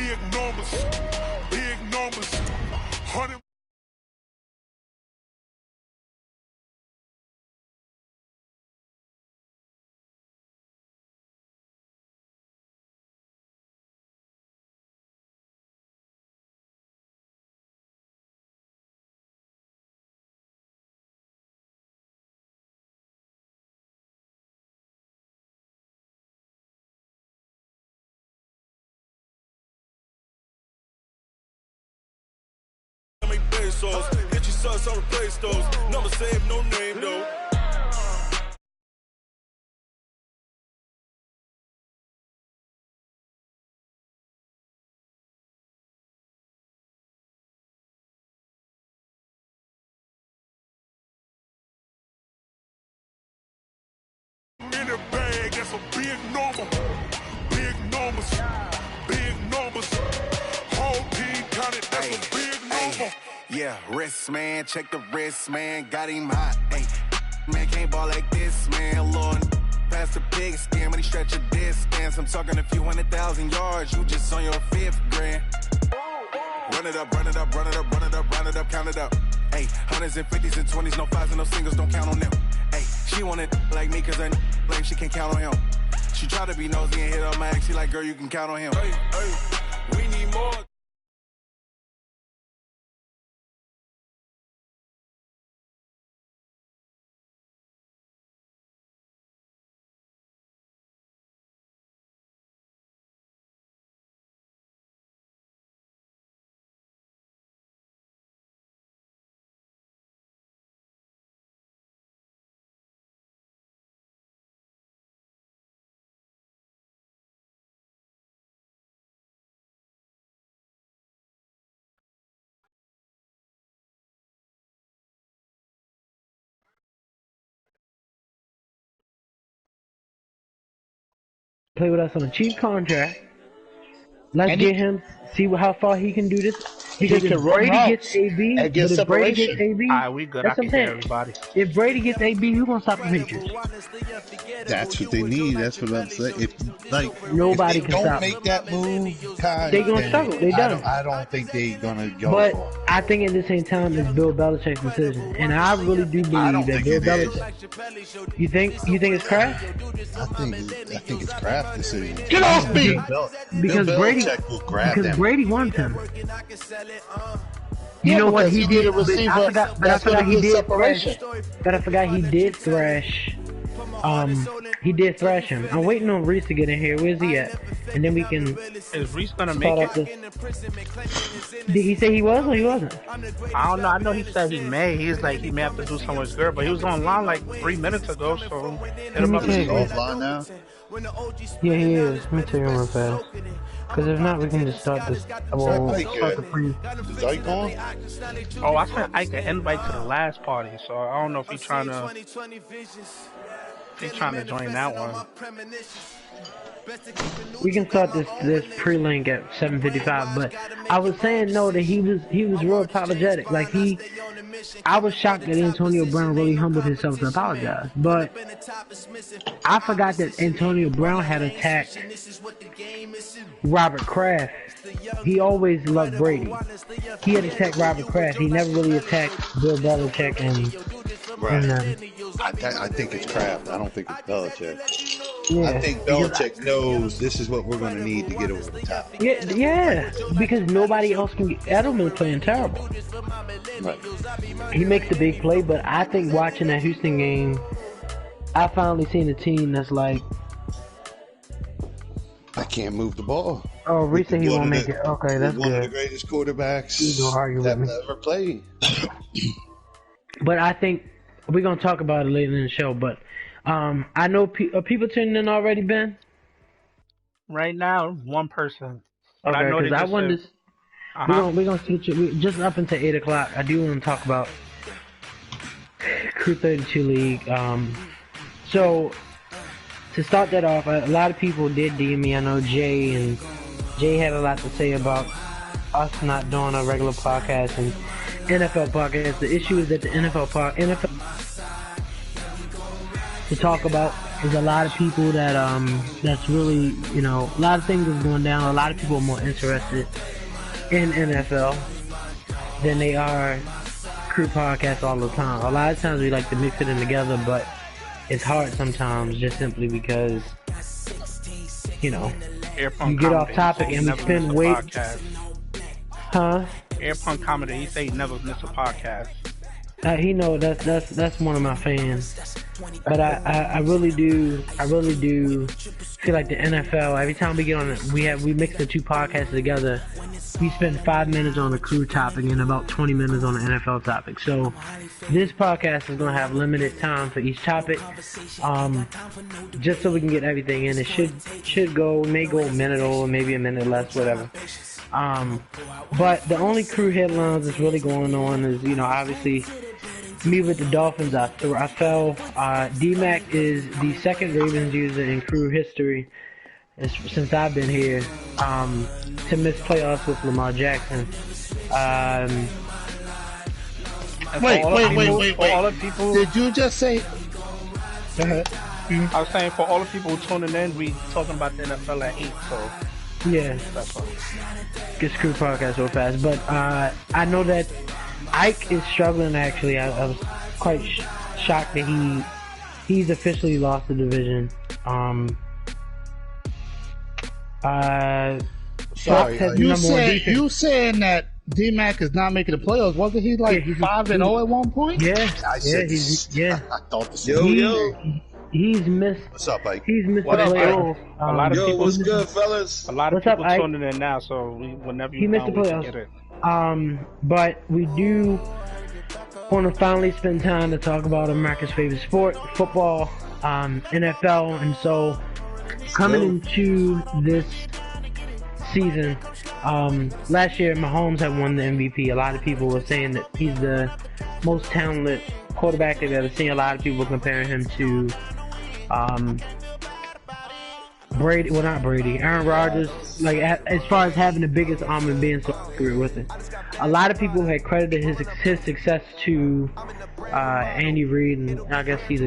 big numbers, big numbers. 100. Get your sons on the play stores. Number save, no name though. In the bag, that's a big number. Big numbers, big numbers. Whole team counted, that's a big number. Yeah, wrist man, check the wrist man, got him hot. Ay, man can't ball like this, man. Lord, past the pig skin, but he stretch a distance. I'm talking a few 100,000 yards, you just on your 5th grand. Run it up, run it up, run it up, run it up, run it up, count it up. Ay, hundreds and 50s and 20s, no 5s and no singles, don't count on them. Ay, she want it like me, cause her like she can't count on him. She try to be nosy and hit up my ex, she like, girl, you can count on him. Hey, hey, we need more. Play with us on a cheap contract. Let's get him, see how far he can do this. Because if Brady gets AB, if Brady gets AB, we good. that's I what I'm can hear saying. everybody. If Brady gets AB, who's gonna stop the Patriots? That's what they need. That's what I'm saying. If Nobody if they can stop don't make that move, Kai, they gonna then struggle. They done. I don't think they gonna go. But for it. I think at the same time it's Bill Belichick's decision, and I really do believe that Bill Belichick. You think it's Kraft? I think it's Kraft decision. Get off me! Because Bill Brady, Belichick will grab because them. Brady wants him. You know what he did? I forgot he did thrash. But I forgot he did thrash. He did thrash him. I'm waiting on Reese to get in here. Where's he at? And then we can. Is Reese gonna make it? Did he say he was or he wasn't? I don't know. I know he said he may. He's like he may have to do something with his girl, but he was online like 3 minutes ago. So hit him up. Is he offline now? Yeah, he is. Let me tell you real fast. Because if not, we can just start this. Well, start the pre. Is Ike on? Oh, I sent Ike an invite to the last party, so I don't know if he's trying to. He's trying to join that one. We can start this pre-link at 7:55, but I was saying no that he was real apologetic. Like I was shocked that Antonio Brown really humbled himself to apologize. But I forgot that Antonio Brown had attacked Robert Kraft. He always loved Brady. He had attacked Robert Kraft. He never really attacked Bill Belichick and. Right. I think it's Kraft. I don't think it's Belichick. Yeah, I think Belichick knows this is what we're going to need to get over the top. Yeah, because nobody else can get. Edelman's playing terrible. Right. He makes the big play, but I think watching that Houston game, I finally seen a team that's like, I can't move the ball. oh, Reese said he won't make it. Okay, that's one good. of the greatest quarterbacks that ever played. But I think we're gonna talk about it later in the show. But I know are people tuning in already, Ben? Right now, one person. Okay, I know because I want this. We're gonna switch it just up until 8 o'clock. I do want to talk about Crew 32 League. So to start that off, a lot of people did DM me. I know Jay had a lot to say about us not doing a regular podcast and NFL podcast. The issue is that the NFL to talk about There's a lot of people that that's really, you know, a lot of things is going down. A lot of people are more interested in NFL than they are crew podcasts all the time. A lot of times we like to mix it in together, but it's hard sometimes just simply because, you know, Airpunk you get off Comedy, topic he and we never spend miss a weight. podcast. Huh? Airpunk Comedy, he say he never miss a podcast. He know that's one of my fans, but I really do feel like the NFL. Every time we get on it, we mix the two podcasts together. We spend 5 minutes on the crew topic and about 20 minutes on the NFL topic. So this podcast is gonna have limited time for each topic, just so we can get everything in. It may go a minute or maybe a minute less, whatever. But the only crew headlines that's really going on is, you know, obviously me with the Dolphins. I fell. D-Mac is the second Ravens user in crew history since I've been here to miss playoffs with Lamar Jackson. Wait. For all the people, Did you just say? Go ahead. I was saying for all the people tuning in, we talking about the NFL at 8, so Yeah, that's all. get crew podcast so fast. But I know that Ike is struggling. Actually, I was quite shocked that he's officially lost the division. Sorry, you you saying that D-Mac is not making the playoffs? Wasn't he like 5-0 at one point? Yeah, I thought the same. he's missed. What's up, Ike? He's missed What the up, playoffs. A lot of Yo, people, what's good, fellas? a lot of What's up, people Ike? tuning in now, so whenever He you missed the we can playoffs. get it. But we do want to finally spend time to talk about America's favorite sport, football, NFL, and so coming into this season, last year Mahomes had won the MVP. A lot of people were saying that he's the most talented quarterback they've ever seen. A lot of people were comparing him to Brady, well not Brady, Aaron Rodgers, like as far as having the biggest arm and being so accurate with it. A lot of people had credited his success to Andy Reid, and I guess he's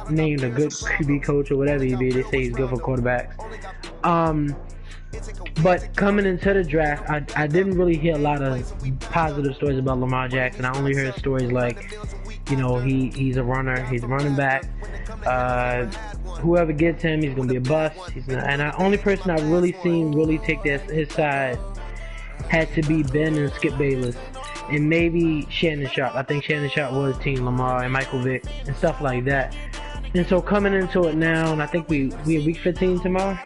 named a good QB coach or whatever he be. They say he's good for quarterbacks. But coming into the draft, I didn't really hear a lot of positive stories about Lamar Jackson. I only heard stories like, you know, he's a runner, he's a running back. Whoever gets him, he's gonna be a bust. And the only person I really seen really take his side had to be Ben and Skip Bayless, and maybe Shannon Sharp. I think Shannon Sharp was Team Lamar and Michael Vick and stuff like that. And so coming into it now, and I think we have week 15 tomorrow.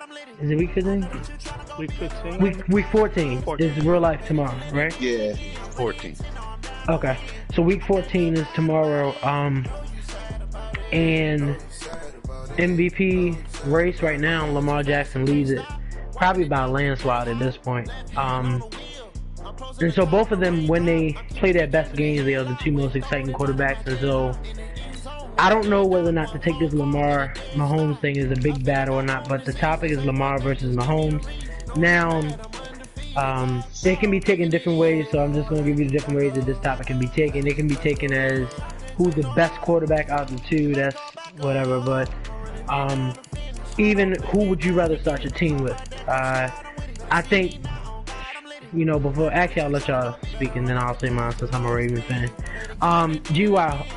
Is it week 15? Week 15? Week 14. This is real life tomorrow, right? Yeah, 14. Okay. So week 14 is tomorrow. And MVP race right now, Lamar Jackson leads it probably by a landslide at this point. And so both of them, when they play their best games, they are the two most exciting quarterbacks. And so I don't know whether or not to take this Lamar Mahomes thing as a big battle or not, but the topic is Lamar versus Mahomes. Now, it can be taken different ways, so I'm just going to give you the different ways that this topic can be taken. It can be taken as who's the best quarterback out of the two, that's whatever, but even who would you rather start your team with? I think, you know, before, actually I'll let y'all speak and then I'll say mine since I'm a Ravens fan. GY,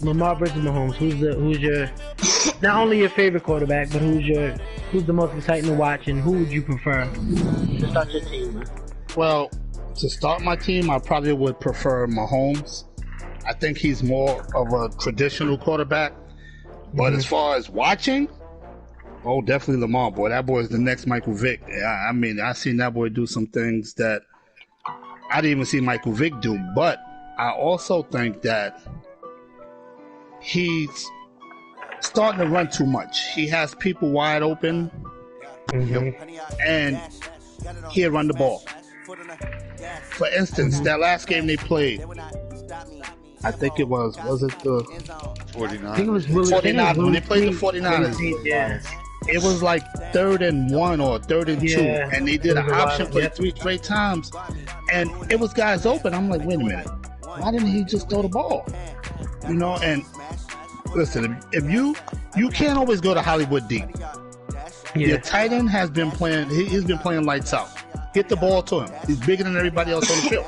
Lamar versus Mahomes, who's your not only your favorite quarterback, but who's the most exciting to watch, and who would you prefer to start your team with? Well, to start my team, I probably would prefer Mahomes. I think he's more of a traditional quarterback. But as far as watching, oh, definitely Lamar, boy. That boy is the next Michael Vick. I mean, I seen that boy do some things that I didn't even see Michael Vick do. But I also think that he's starting to run too much. He has people wide open, and he'll run the ball. For instance, that last game they played, I think it was it the 49? I think it was Willie 49ers. When they played the 49ers, yeah. it was like 3rd and 1 or 3rd and 2, Yeah. and they did an It was a lot, option play yeah. 3 straight times, and it was guys open. I'm like, wait a minute, why didn't he just throw the ball? You know, and listen, if you can't always go to Hollywood deep. Yeah. Your tight end has been playing. He's been playing lights out. Hit the ball to him. He's bigger than everybody else on the field.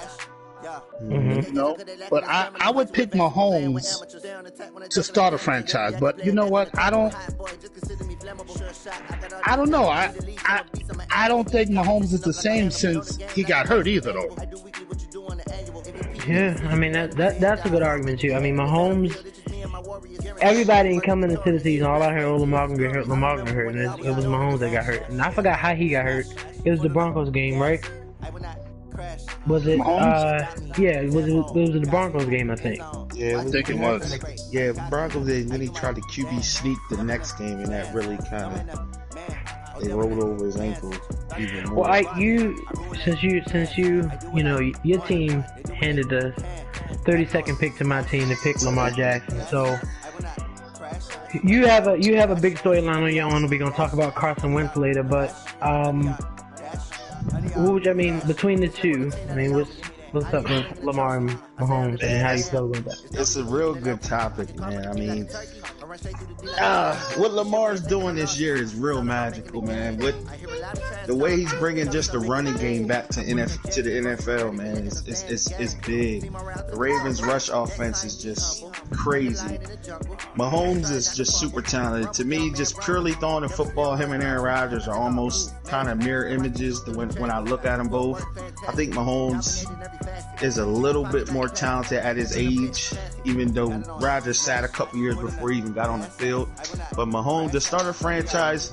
Mm-hmm. You know, but I would pick Mahomes to start a franchise. But you know what? I don't know. I don't think Mahomes is the same since he got hurt either, though. Yeah, I mean that's a good argument too. I mean Mahomes. Everybody coming into the season, all I heard, Lamar gonna get hurt, Lamar gonna get hurt, and it was Mahomes that got hurt. And I forgot how he got hurt. It was the Broncos game, right? Was it? Yeah, it was the Broncos game, I think. Yeah, I think it was. Yeah, Broncos. And then he tried to QB sneak the next game, and that really kind of they rolled over his ankle even more. Well, since you know your team handed the 32nd pick to my team to pick Lamar Jackson, so you have a big storyline on your own. We're gonna talk about Carson Wentz later, but between the two, I mean, what's up with Lamar and Mahomes, and how you feel about that? It's a real good topic, man. I mean, what Lamar's doing this year is real magical, man. With the way he's bringing just the running game back to the NFL, man, it's big. The Ravens' rush offense is just crazy. Mahomes is just super talented. To me, just purely throwing the football, him and Aaron Rodgers are almost kind of mirror images when I look at them both. I think Mahomes is a little bit more talented at his age, even though Rodgers sat a couple years before he even got on the field. But Mahomes, the starter franchise,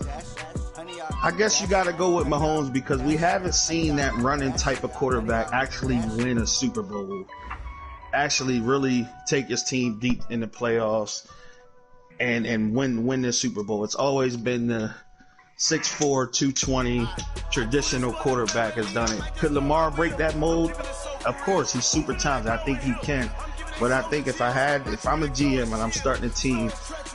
I guess you got to go with Mahomes because we haven't seen that running type of quarterback actually win a Super Bowl, actually really take his team deep in the playoffs and win the Super Bowl. It's always been the 6'4", 220 traditional quarterback has done it. Could Lamar break that mold? Of course, he's super talented. I think he can. But I think if I'm a GM and I'm starting a team,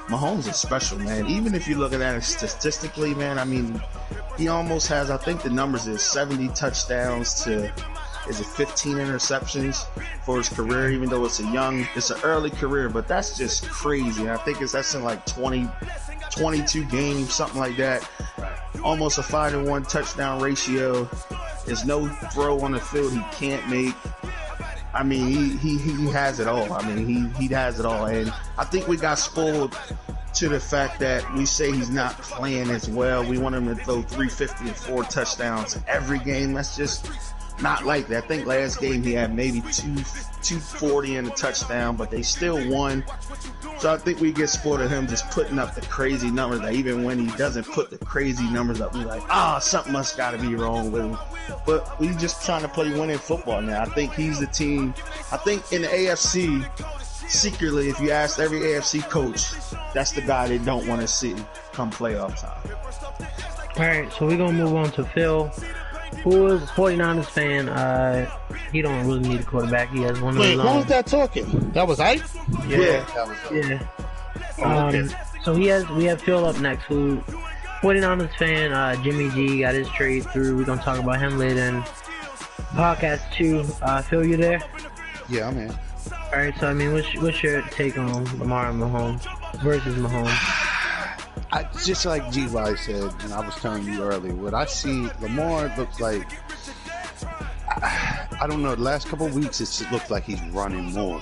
Mahomes is special, man. Even if you look at it statistically, man, I mean, he almost has, I think the numbers is 70 touchdowns to, is it 15 interceptions for his career, even though it's an early career, but that's just crazy. And I think that's in like 22 games, something like that. Almost a 5-to-1 touchdown ratio. There's no throw on the field he can't make. I mean, he has it all. I mean, he has it all. And I think we got spoiled to the fact that we say he's not playing as well. We want him to throw 350 and 4 touchdowns every game. That's just not like that. I think last game he had maybe 240 and a touchdown, but they still won. So I think we get spoiled of him just putting up the crazy numbers. That even when he doesn't put the crazy numbers up, we're like, something must got to be wrong with him. But we just trying to play winning football now. I think he's the team. I think in the AFC, secretly, if you ask every AFC coach, that's the guy they don't want to see come playoff time. All right, so we're going to move on to Phil, who is a 49ers fan. He don't really need a quarterback. He has one of his own. Wait, who was that talking? That was Ike? Yeah. So we have Phil up next, who 49ers fan. Jimmy G got his trade through. We're going to talk about him later in podcast 2. Phil, you there? Yeah, I'm in. All right, so I mean, what's your take on Lamar and Mahomes versus Mahomes? Just like G.Y. said, and I was telling you earlier, what I see, Lamar looks like, I don't know, the last couple of weeks it's looked like he's running more.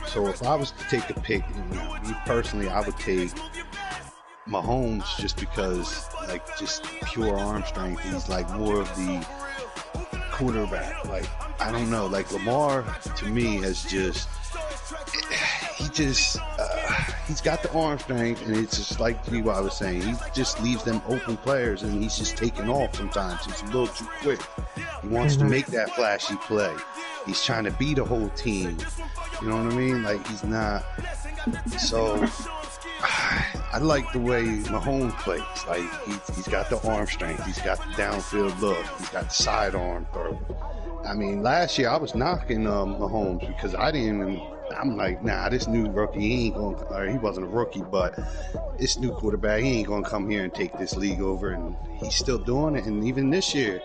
So if I was to take a pick, me personally, I would take Mahomes just because, like, just pure arm strength. He's like more of the quarterback. Like, I don't know, like Lamar to me has just, he's got the arm strength, and it's just like I was saying, he just leaves them open players, and he's just taking off sometimes. He's a little too quick. He wants to make that flashy play. He's trying to beat the whole team. You know what I mean? Like, he's not. So I like the way Mahomes plays. Like, he's got the arm strength. He's got the downfield look. He's got the sidearm throw. I mean, last year I was knocking Mahomes because I'm like, nah, this new rookie, he ain't going to, or he wasn't a rookie, but this new quarterback, he ain't going to come here and take this league over, and he's still doing it. And even this year,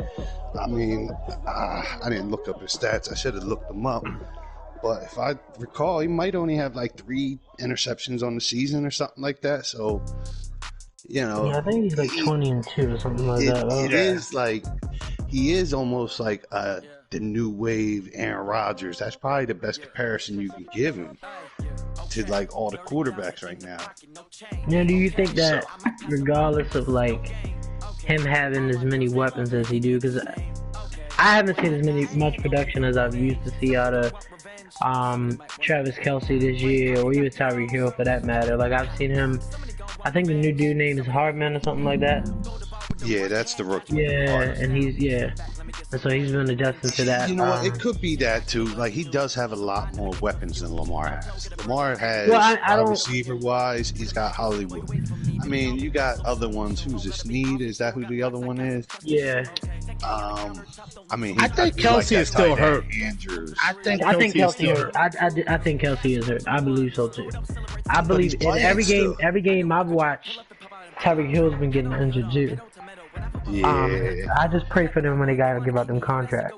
I mean, I didn't look up his stats. I should have looked them up. but if I recall, he might only have like 3 interceptions on the season or something like that. So, Yeah, I think he's like 20-2 or something like that. It is like he is almost like the new wave Aaron Rodgers. That's probably the best comparison you can give him to like all the quarterbacks right now. Now, do you think that regardless of like him having as many weapons as he do, because I haven't seen much production as I've used to see out of Travis Kelce this year, or even Tyreek Hill for that matter. Like I've seen him. I think the new dude name is Hardman or something like that. Yeah, that's the rookie. Yeah, and and so he's been adjusting to that. You know what? It could be that too. Like he does have a lot more weapons than Lamar has. Lamar has, receiver wise, he's got Hollywood. I mean, you got other ones. Who's this? Snead? Is that who the other one is? Yeah. I mean, I think Kelce is still hurt. Andrews. I think Kelce is hurt. I think Kelce is hurt. I believe so too. I believe in every game I've watched, Tyreek Hill's been getting injured too. Yeah. I just pray for them when they gotta give out them contracts.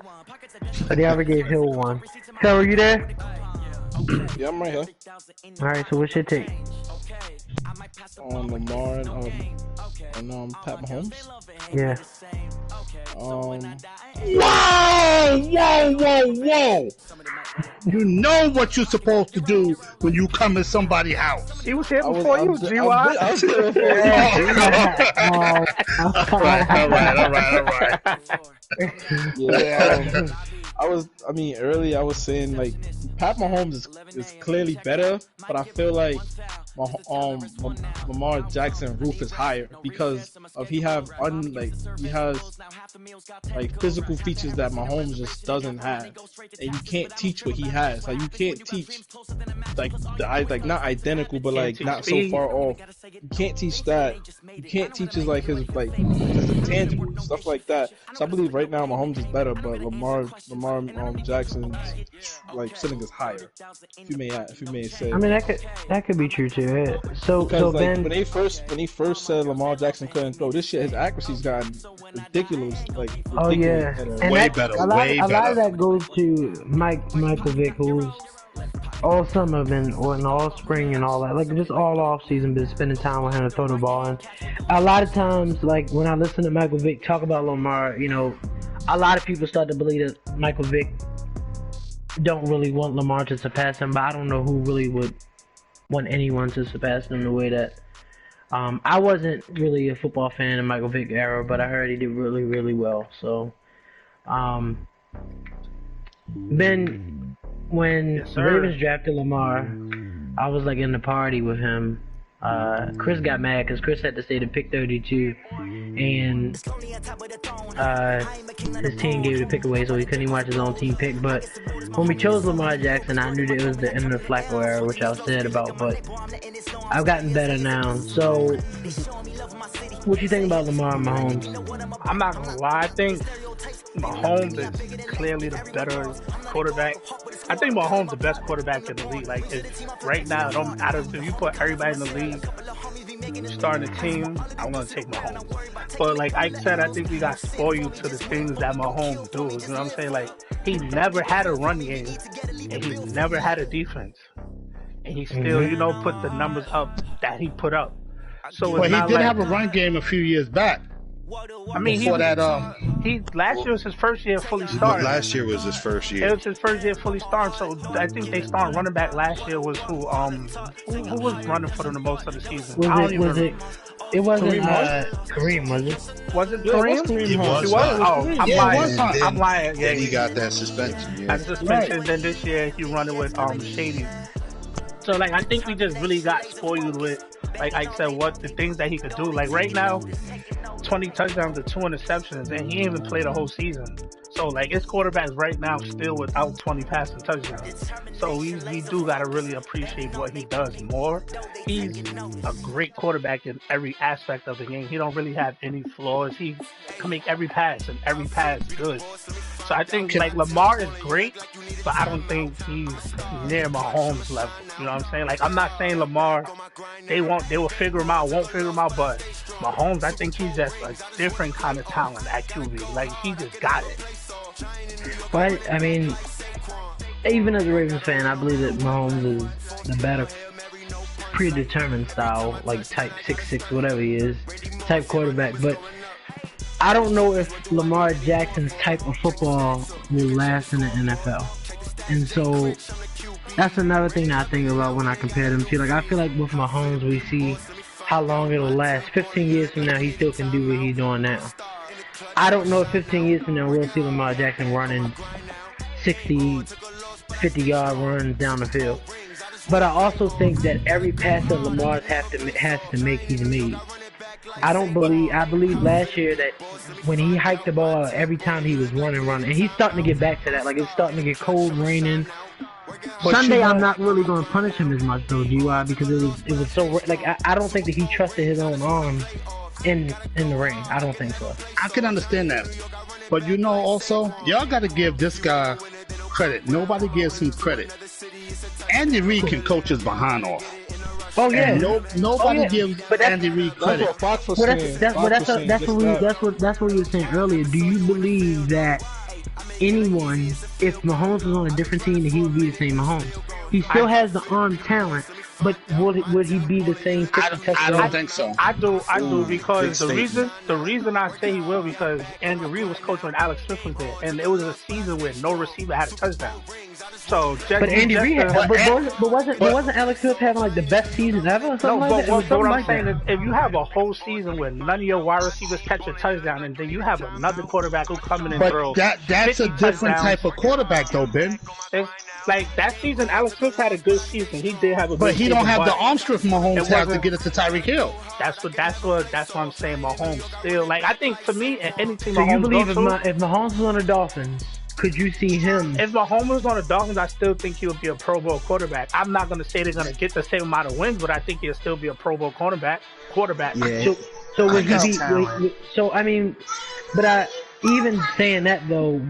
But they already gave Hill one. So, are you there? Yeah, I'm right here. Alright, so what's your take? On Lamar and Pat Mahomes. Yeah. Whoa! You know what you're supposed to do when you come in somebody's house. He was here before you, G.Y. I was here before you. All right. Yeah, earlier I was saying like Pat Mahomes is clearly better, but I feel like Lamar Jackson roof is higher because of he has physical features that Mahomes just doesn't have, and you can't teach what he has. Like you can't teach not identical, but like not so far off. You can't teach that. You can't teach his intangible stuff like that. So I believe right now Mahomes is better, but Lamar Jackson's like ceiling is higher. If you may say. I mean that could be true too. Yeah. Because Ben, when he first said Lamar Jackson couldn't throw, this shit his accuracy's gotten ridiculous. Like ridiculous and way better. A lot of that goes to Michael Vick, who's all summer been and all spring and all that, like just all off season been spending time with him to throw the ball. And a lot of times, like when I listen to Michael Vick talk about Lamar, you know, a lot of people start to believe that Michael Vick don't really want Lamar to surpass him, but I don't know who really would want anyone to surpass him the way that I wasn't really a football fan in Michael Vick era, but I heard he did really, really well. So Ben, when the Ravens drafted Lamar, I was like in the party with him. Chris got mad because Chris had to stay to pick 32, and his team gave the pick away, so he couldn't even watch his own team pick. But when we chose Lamar Jackson, I knew that it was the end of the Flacco era, which I was sad about. But I've gotten better now. So, what you think about Lamar and Mahomes? I'm not gonna lie. I think Mahomes is clearly the better quarterback. I think Mahomes the best quarterback in the league. Like right now, if you put everybody in the league starting a team, I'm gonna take Mahomes. But like I said, I think we got spoiled to the things that Mahomes do. You know what I'm saying? Like he never had a run game, and he never had a defense, and he still, put the numbers up that he put up. So he did have a run game a few years back. I mean, last year was his first year fully starting. Last year was his first year. It was his first year fully starting. So I think they started running back last year was who was running for them the most of the season. It wasn't Kareem, was it? Was it Kareem? It was. I'm lying. Yeah, he got that suspension. Yeah. That suspension. Then this year he running with Shady. So like I think we just really got spoiled with, like I said, what the things that he could do. Like right now, 20 touchdowns to 2 interceptions, and he ain't even played a whole season. So like his quarterback's right now still without 20 passing touchdowns. So we do gotta really appreciate what he does more. He's a great quarterback in every aspect of the game. He don't really have any flaws. He can make every pass, and every pass good. So I think like Lamar is great, but I don't think he's near Mahomes level. You know what I'm saying? Like I'm not saying Lamar, they will figure him out, won't figure him out, but Mahomes, I think he's just a different kind of talent at QB. Like he just got it. But I mean, even as a Ravens fan, I believe that Mahomes is the better predetermined style, like type 6'6", whatever he is, type quarterback. But I don't know if Lamar Jackson's type of football will last in the NFL. And so that's another thing that I think about when I compare them to. Like, I feel like with Mahomes, we see how long it'll last. 15 years from now, he still can do what he's doing now. I don't know if 15 years from now we'll see Lamar Jackson running 60, 50-yard runs down the field. But I also think that every pass that Lamar has to make, he's made. I believe last year that when he hiked the ball every time he was running, and he's starting to get back to that. Like, it's starting to get cold, raining. But Sunday, I'm not really going to punish him as much though, DY, because it was so like I don't think that he trusted his own arms in the rain. I don't think so. I can understand that, but also y'all got to give this guy credit. Nobody gives him credit. Andy Reid can coach his behind off. Oh yeah, nobody gives Andy Reid credit. That's what Fox was saying. That's what you were saying earlier. Do you believe that anyone, if Mahomes was on a different team, that he would be the same Mahomes? He still has the arm talent, but would he be the same? I don't think so. I do because the reason I say he will, because Andy Reid was coaching when Alex Smith was there, and it was a season where no receiver had a touchdown. So, wasn't Alex Smith having like the best season ever or something like that? What I'm saying is, if you have a whole season where none of your wide receivers catch a touchdown, and then you have another quarterback who come in and throw, that's a different type of quarterback, though, Ben. It's like that season, Alex Smith had a good season. He did have a good season. But he don't have the arm strength Mahomes has to get it to Tyreek Hill. That's what I'm saying. Mahomes still, like, I think to me, any team. So you believe if Mahomes was on the Dolphins, could you see him? If Mahomes was on the Dolphins, I still think he would be a Pro Bowl quarterback. I'm not going to say they're going to get the same amount of wins, but I think he'll still be a Pro Bowl quarterback. Yeah. So would he be? So I mean, but even saying that though,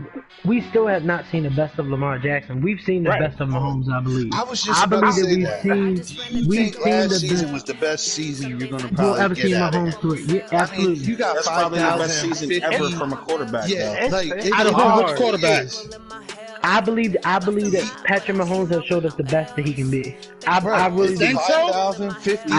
we still have not seen the best of Lamar Jackson. We've seen the best of Mahomes, I believe. I was just about to say that. We've seen last season was the best season you're going to probably ever get see out Mahomes do it. Yeah, absolutely. I mean, you got That's probably the best season ever from a quarterback. Yeah, though. like I don't know which quarterback. I believe that Patrick Mahomes has showed us the best that he can be. I really think so. 5,050. You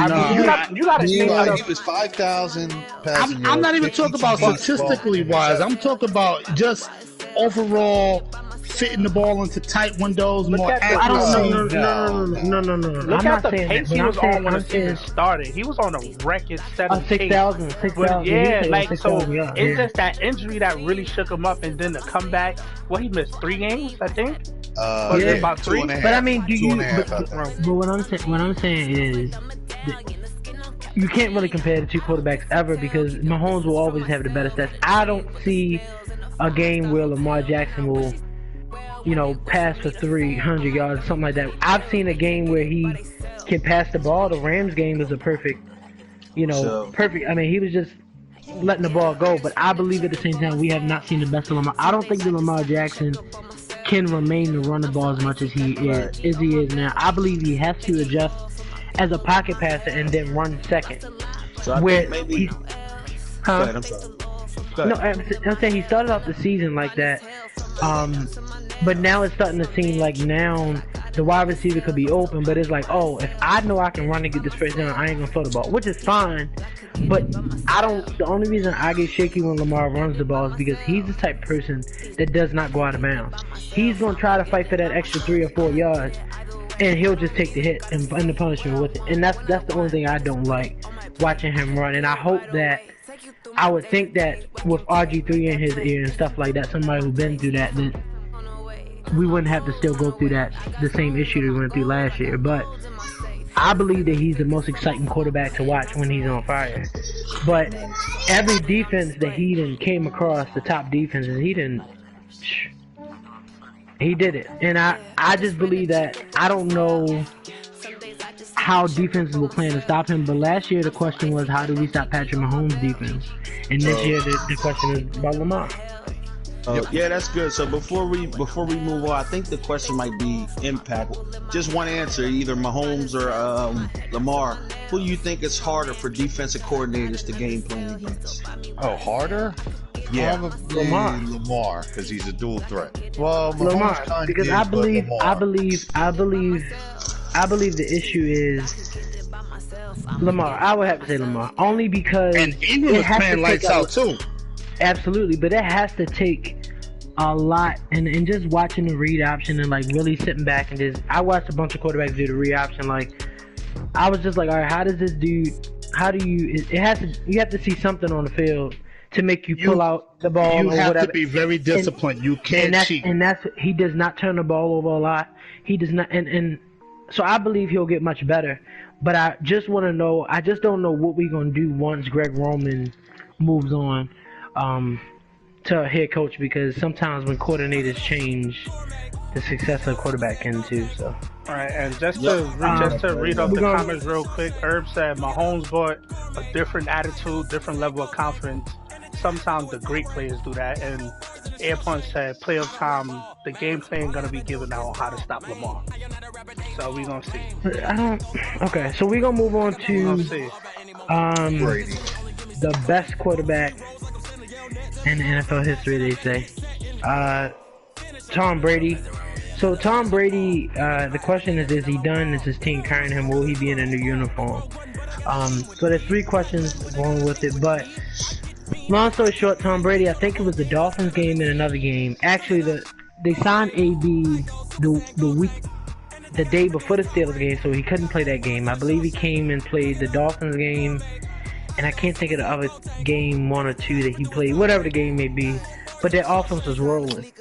got to think he was 5,000. I'm not even talking about statistically wise. I'm talking about just overall fitting the ball into tight windows, more accuracy. I don't know. No. Look at the pace he was on when the season started. He was on a record 6,000. Yeah, like, so it's just that injury that really shook him up, and then the comeback. Well, he missed 3 games, I think. About 3. But I mean, but what I'm saying is, you can't really compare the two quarterbacks ever, because Mahomes will always have the better stats. I don't see a game where Lamar Jackson will, pass for 300 yards, something like that. I've seen a game where he can pass the ball. The Rams game was a perfect. I mean, he was just letting the ball go. But I believe at the same time, we have not seen the best of Lamar. I don't think that Lamar Jackson can remain to run the ball as much as he is now. I believe he has to adjust as a pocket passer and then run second. So I think maybe. Go ahead, I'm sorry. No, I'm saying he started off the season like that, but now it's starting to seem like now the wide receiver could be open, but it's like, oh, if I know I can run and get this first down, I ain't gonna throw the ball, which is fine. But the only reason I get shaky when Lamar runs the ball is because he's the type of person that does not go out of bounds. He's gonna try to fight for that extra 3 or 4 yards, and he'll just take the hit and the punishment with it. And that's the only thing I don't like watching him run. And I would think that with RG3 in his ear and stuff like that, somebody who's been through that we wouldn't have to still go through the same issue that we went through last year. But I believe that he's the most exciting quarterback to watch when he's on fire. But every defense that he came across, the top defenses, he did it. And I just believe that I don't know how defenses will plan to stop him, but last year the question was, how do we stop Patrick Mahomes' defense? And this year the question is about Lamar. Yeah, that's good. So before we move on, I think the question might be impact. Just one answer, either Mahomes or Lamar. Who do you think is harder for defensive coordinators to game plan against? Oh, harder? Yeah, Lamar, because he's a dual threat. Well, Lamar, because I believe the issue is Lamar. I would have to say Lamar, only because And Ingram was playing lights out too. Absolutely, but it has to take a lot, and just watching the read option and like really sitting back and just, I watched a bunch of quarterbacks do the read option. Like, I was just like, all right, how does this dude? How do you? You have to see something on the field to make you pull out the ball. You or have whatever. to be very disciplined. You can't cheat. And that's he does not turn the ball over a lot. He does not, and so I believe he'll get much better. But I just want to know. I just don't know what we're gonna do once Greg Roman moves on to a head coach, because sometimes when coordinators change, the success of the quarterback can too. So. All right, and just to read off the comments real quick, Herb said Mahomes brought a different attitude, different level of confidence. Sometimes the great players do that. And Airport said playoff time, the game plan gonna be given out on how to stop Lamar. So we gonna see. Okay, so we gonna move on to Brady, the best quarterback in NFL history. They say Tom Brady. So Tom Brady, the question is he done? Is his team carrying him? Will he be in a new uniform? So there's 3 questions going with it, but long story short, Tom Brady, I think it was the Dolphins game and another game. Actually, they signed AB the day before the Steelers game, so he couldn't play that game. I believe he came and played the Dolphins game, and I can't think of the other game, 1 or 2 that he played, whatever the game may be. But their offense was rolling.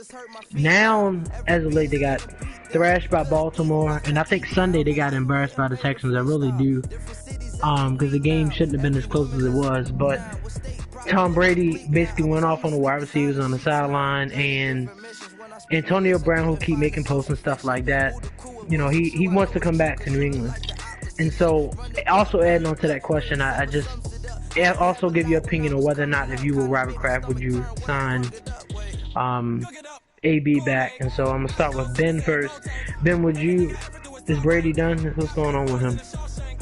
Now, as of late, they got thrashed by Baltimore, and I think Sunday they got embarrassed by the Texans. I really do, because the game shouldn't have been as close as it was. But Tom Brady basically went off on the wide receivers on the sideline, and Antonio Brown, who keep making posts and stuff like that, you know, he wants to come back to New England. And so, also adding on to that question, I just also give your opinion on whether or not, if you were Robert Kraft, would you sign AB back? And so I'm gonna start with Ben first. Ben, is Brady done? What's going on with him?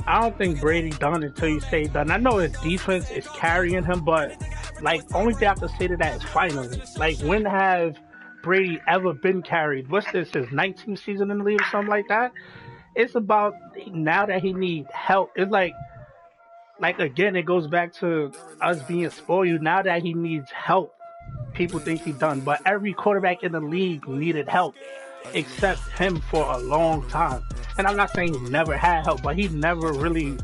I don't think Brady done until you say done. I know his defense is carrying him, but like, only thing I have to say to that is finally. Like, when have Brady ever been carried? What's this, his 19th season in the league or something like that? It's about now that he needs help. It's like again, it goes back to us being spoiled. Now that he needs help, people think he's done. But every quarterback in the league needed help, except him for a long time. And I'm not saying he never had help, but he never really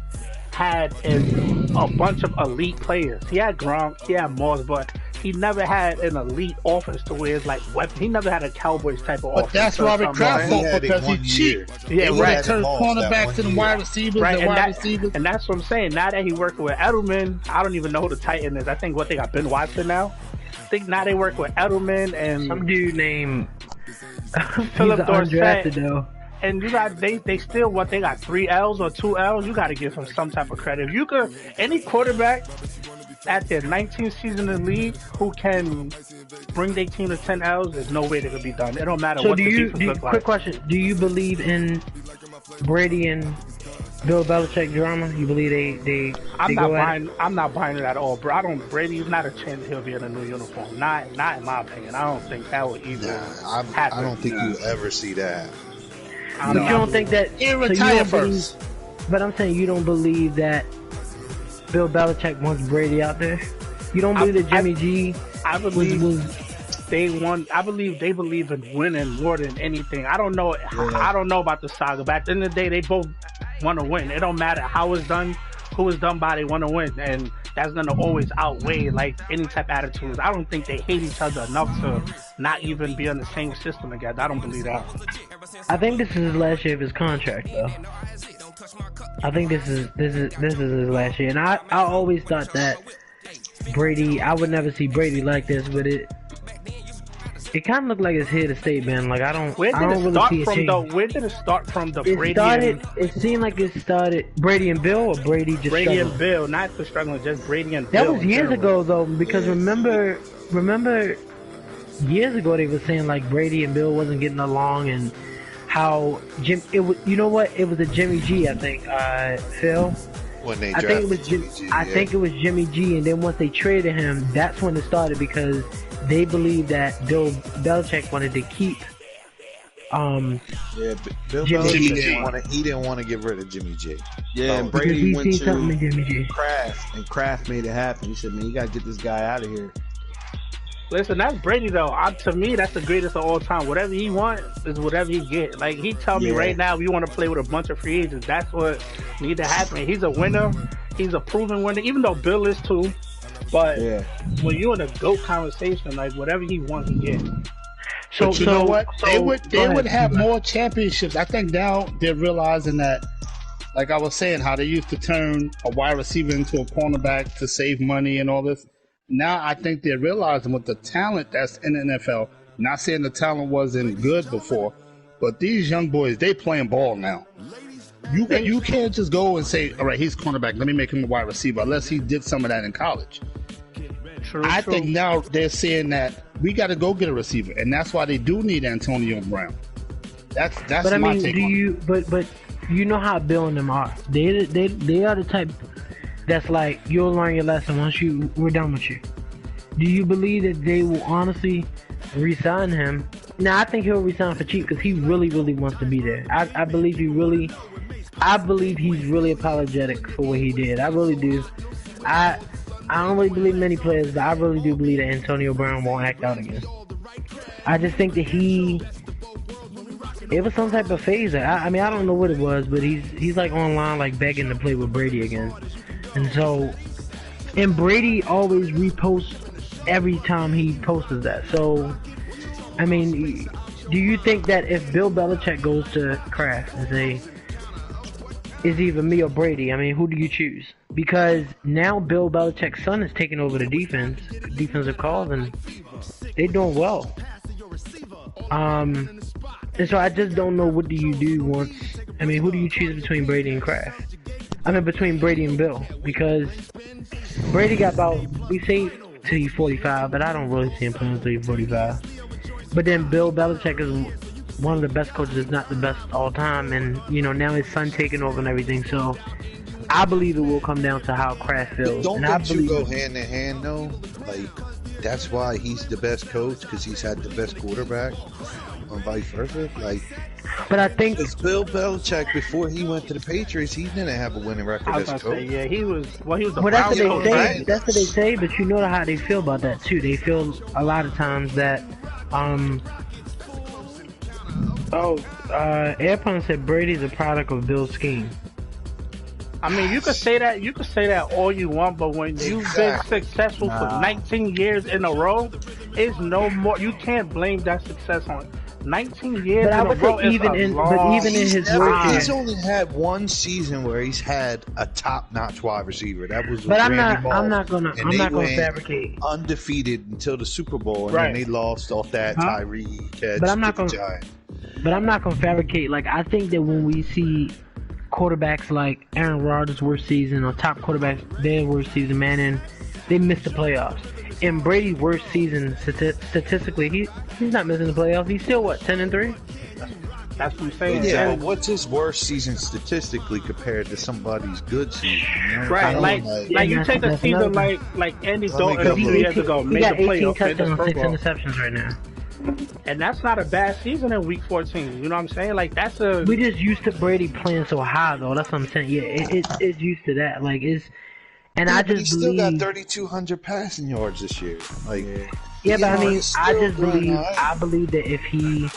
had a bunch of elite players. He had Gronk, he had Moss, but he never had an elite offense to where it's like weapon. He never had a Cowboys type of offense. But that's Robert Kraft's fault, because he cheated. Yeah, right. Turn cornerbacks to the wide receivers, right, receivers. And that's what I'm saying. Now that he working with Edelman, I don't even know who the tight end is. I think they got Ben Watson now. I think now they work with Edelman and some dude named Philip Dorsett. Though. And you got they still they got 3 L's or 2 L's. You got to give him some type of credit. If you could, any quarterback at their 19th season in the league who can bring their team to 10 L's, there's no way they could be done. It don't matter what the defense looks like. Quick question: do you believe in Brady and Bill Belichick drama? You believe they I'm not buying it at all, bro. Brady's not a chance he'll be in a new uniform. Not in my opinion. I don't think that would even happen. I don't think you ever see that. But you don't think that he'll retire first. But I'm saying you don't believe that Bill Belichick wants Brady out there. You don't believe that Jimmy G. I believe they want. I believe they believe in winning more than anything. I don't know. Yeah. I don't know about the saga, but at the end of the day, they both want to win. It don't matter how it's done, who it's done by. They want to win, and that's gonna always outweigh like any type of attitudes. I don't think they hate each other enough to not even be on the same system together. I don't believe that. I think this is his last year of his contract, though. I think this is his last year, and I always thought that Brady. I would never see Brady like this, but it kind of looked like it's here to stay, man. Like I don't really see a change. Where did it start from? It seemed like it started Brady and Bill, or Brady just Brady struggling? And Bill, not the struggling, just Brady and Bill. Bill. That was years ago, though, because remember years ago they were saying like Brady and Bill wasn't getting along, and how it was. You know what? It was a Jimmy G, I think. Phil. when they I think it was drafted Jimmy G, I think it was Jimmy G, and then once they traded him, that's when it started because they believed that Bill Belichick wanted to keep. Bill Jimmy Belichick G. didn't want to get rid of Jimmy G. Yeah, and because Brady he went seen something in Jimmy G. to Kraft, and Kraft made it happen. He said, "Man, you gotta get this guy out of here." Listen, that's Brady though. To me, that's the greatest of all time. Whatever he wants is whatever he get. Like he tell me right now, we want to play with a bunch of free agents. That's what need to happen. He's a winner. He's a proven winner. Even though Bill is too, but when you're in a GOAT conversation, like whatever he wants, he get. So you know what? They would have more championships. I think now they're realizing that, like I was saying, how they used to turn a wide receiver into a cornerback to save money and all this. Now I think they're realizing with the talent that's in the NFL, not saying the talent wasn't good before, but these young boys, they playing ball now. You can't just go and say, all right, he's cornerback, let me make him a wide receiver, unless he did some of that in college. I think now they're saying that we got to go get a receiver, and that's why they do need Antonio Brown. That's but my I mean, take. But you know how Bill and them are. They are the type that's like, you'll learn your lesson once we're done with you. Do you believe that they will honestly re-sign him? Now I think he'll resign for cheap because he really, really wants to be there. I believe he's really apologetic for what he did. I really do. I don't really believe many players, but I really do believe that Antonio Brown won't act out again. I just think that it was some type of phaser. I mean, I don't know what it was, but he's like online, like begging to play with Brady again. And Brady always reposts every time he posts that. So, I mean, do you think that if Bill Belichick goes to Kraft and say, is either me or Brady, I mean, who do you choose? Because now Bill Belichick's son is taking over the defensive calls, and they're doing well. And so I just don't know, what do you do once, I mean, who do you choose between Brady and Kraft? I mean, between Brady and Bill, because Brady got about, we say till he's 45, but I don't really see him playing until he's 45. But then Bill Belichick is one of the best coaches, if not the best all time, and now his son taking over and everything. So I believe it will come down to how Kraft feels. Don't you go hand in hand though? Like that's why he's the best coach, because he's had the best quarterback, and vice versa. Like, but I think it's Bill Belichick, before he went to the Patriots, he didn't have a winning record as a coach. Yeah, he was the that's what they say. That's what they say. But you know how they feel about that too. They feel a lot of times that Airpun said Brady's a product of Bill's scheme. I mean, you could say that. You could say that all you want, but when you've been successful for 19 years in a row, it's no more. You can't blame that success on 19 years in a row. But even in his rookie, he's only had one season where he's had a top-notch wide receiver. That was. But I'm Randy Moss, not gonna fabricate. Undefeated until the Super Bowl, and then they lost off that Tyree catch. But I'm not gonna fabricate. Like, I think that when we see quarterbacks like Aaron Rodgers' worst season, or top quarterbacks their worst season, man, and they missed the playoffs. In Brady's worst season, statistically, he's not missing the playoffs. He's still 10-3. That's what I'm saying. Yeah, but what's his worst season statistically compared to somebody's good season? Right, like you take a season like Andy Dalton 2 years ago, made the playoffs, made the Pro Bowl. 6 interceptions right now. And that's not a bad season in Week 14. You know what I'm saying? Like, that's a. We just used to Brady playing so high, though. That's what I'm saying. Yeah, it's used to that. Like, it's. And I just still got 3,200 passing yards this year. Like, yeah, but I mean, I believe that if he